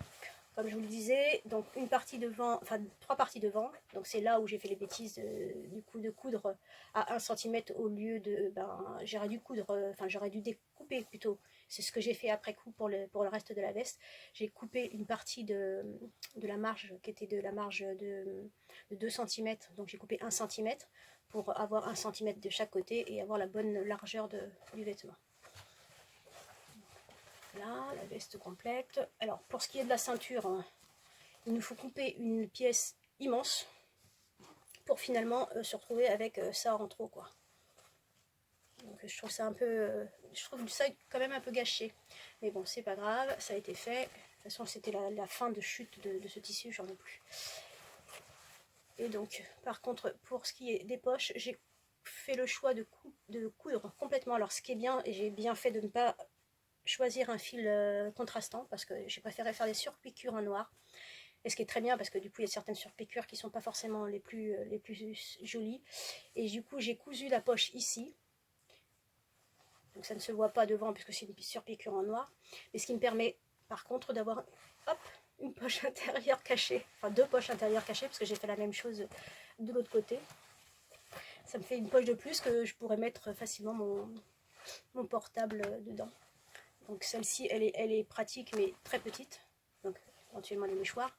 comme je vous le disais, donc une partie devant, enfin 3 parties devant, donc c'est là où j'ai fait les bêtises du coup de coudre à 1 cm au lieu de, j'aurais dû coudre, j'aurais dû découper plutôt, c'est ce que j'ai fait après coup pour le reste de la veste. J'ai coupé une partie de la marge qui était de la marge de 2 cm, donc j'ai coupé 1 cm pour avoir 1 cm de chaque côté et avoir la bonne largeur du vêtement. Là, la veste complète. Alors, pour ce qui est de la ceinture, hein, il nous faut couper une pièce immense pour finalement se retrouver avec ça en trop, quoi. Donc, je trouve ça un peu... je trouve ça quand même un peu gâché. Mais bon, c'est pas grave, ça a été fait. De toute façon, c'était la fin de chute de ce tissu, j'en ai plus. Et donc, par contre, pour ce qui est des poches, j'ai fait le choix de coudre complètement. Alors, ce qui est bien, et j'ai bien fait de ne pas choisir un fil contrastant parce que j'ai préféré faire des surpiqûres en noir, et ce qui est très bien parce que du coup il y a certaines surpiqûres qui sont pas forcément les plus jolies, et du coup j'ai cousu la poche ici, donc ça ne se voit pas devant puisque c'est une surpiqûre en noir, mais ce qui me permet par contre d'avoir une poche intérieure cachée, enfin 2 poches intérieures cachées parce que j'ai fait la même chose de l'autre côté. Ça me fait une poche de plus que je pourrais mettre facilement mon portable dedans. Donc celle-ci, elle est pratique, mais très petite. Donc éventuellement les mouchoirs.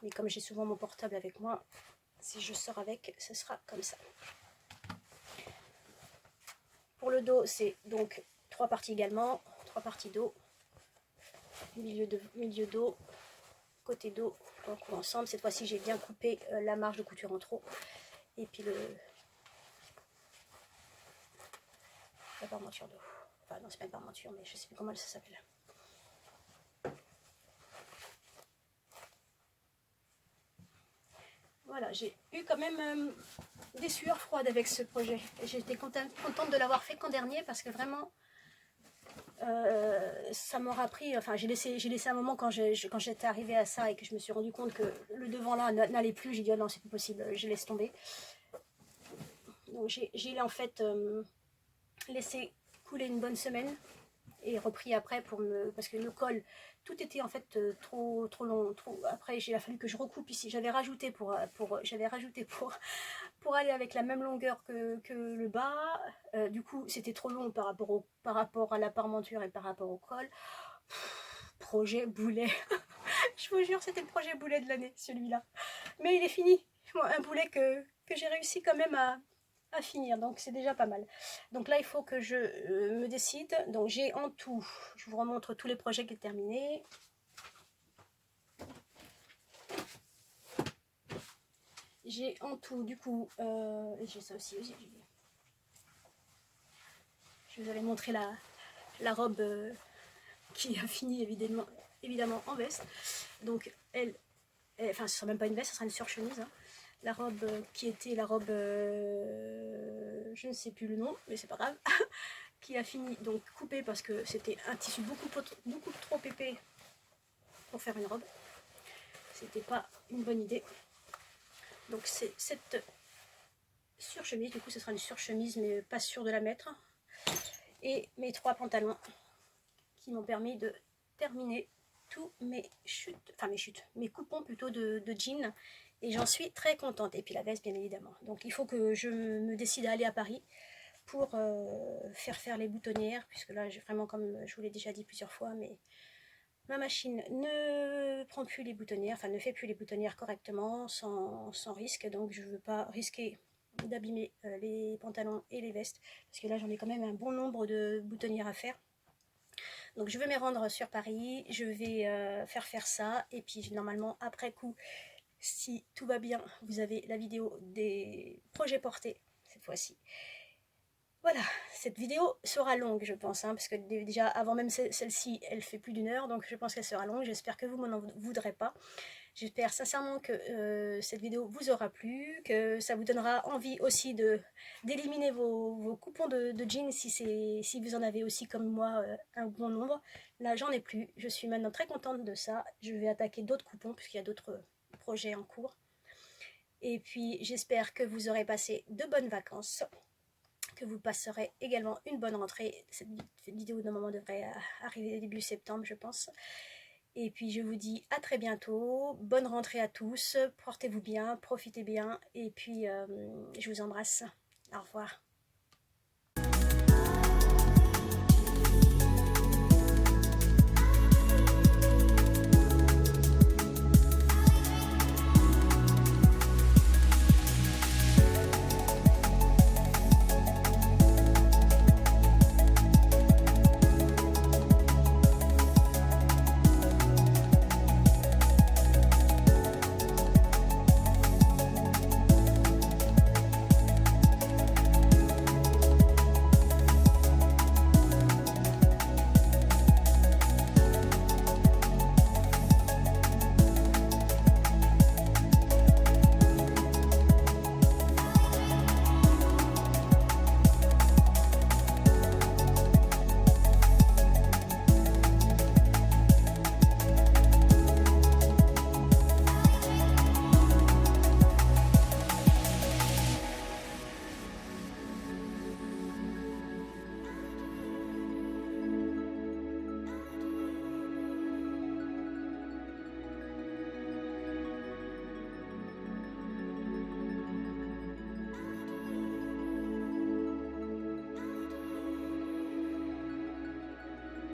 Mais comme j'ai souvent mon portable avec moi, si je sors avec, ce sera comme ça. Pour le dos, c'est donc 3 parties également. 3 parties dos. Milieu dos. Côté dos. On coud ensemble. Cette fois-ci, j'ai bien coupé la marge de couture en trop. Et puis la parmenture dos. Enfin, non, c'est pas une parmenture, mais je sais plus comment ça s'appelle. Voilà, j'ai eu quand même des sueurs froides avec ce projet. J'étais contente de l'avoir fait qu'en dernier parce que vraiment, ça m'aura pris, enfin j'ai laissé un moment quand j'étais arrivée à ça et que je me suis rendu compte que le devant là n'allait plus. J'ai dit oh non, c'est pas possible, je laisse tomber. Donc j'ai en fait laissé couler une bonne semaine et repris après parce que le col tout était en fait trop long, après il a fallu que je recoupe ici. J'avais rajouté pour aller avec la même longueur que le bas. Du coup c'était trop long par rapport à la parmenture et par rapport au col. Projet boulet. Je vous jure, c'était le projet boulet de l'année, celui-là. Mais il est fini. Un boulet que j'ai réussi quand même à finir, donc c'est déjà pas mal. Donc là, il faut que je me décide. Donc j'ai en tout, je vous remontre tous les projets qui sont terminés. J'ai en tout, du coup, j'ai ça aussi. Je vous avais montré la robe qui a fini évidemment en veste. Donc enfin ce sera même pas une veste, ce sera une surchemise. Hein. La robe qui était la robe, je ne sais plus le nom, mais c'est pas grave, qui a fini donc coupée parce que c'était un tissu beaucoup trop épais pour faire une robe. C'était pas une bonne idée. Donc c'est cette surchemise, du coup ce sera une surchemise mais pas sûre de la mettre. Et mes 3 pantalons qui m'ont permis de terminer tous mes coupons plutôt de jeans. Et j'en suis très contente. Et puis la veste, bien évidemment. Donc il faut que je me décide à aller à Paris pour faire les boutonnières. Puisque là, j'ai vraiment, comme je vous l'ai déjà dit plusieurs fois, mais ma machine ne prend plus les boutonnières, enfin ne fait plus les boutonnières correctement, sans risque. Donc je ne veux pas risquer d'abîmer les pantalons et les vestes. Parce que là, j'en ai quand même un bon nombre de boutonnières à faire. Donc je vais me rendre sur Paris, je vais faire ça. Et puis normalement, après coup, si tout va bien, vous avez la vidéo des projets portés cette fois-ci. Voilà, cette vidéo sera longue je pense, hein, parce que déjà avant même celle-ci, elle fait plus d'1 heure, donc je pense qu'elle sera longue. J'espère que vous m'en voudrez pas. J'espère sincèrement que cette vidéo vous aura plu, que ça vous donnera envie aussi d'éliminer vos coupons de jeans si vous en avez aussi comme moi un bon nombre. Là j'en ai plus, je suis maintenant très contente de ça. Je vais attaquer d'autres coupons puisqu'il y a d'autres projets en cours. Et puis j'espère que vous aurez passé de bonnes vacances, que vous passerez également une bonne rentrée. Cette vidéo normalement devrait arriver début septembre je pense. Et puis je vous dis à très bientôt, bonne rentrée à tous, portez-vous bien, profitez bien, et puis je vous embrasse, au revoir.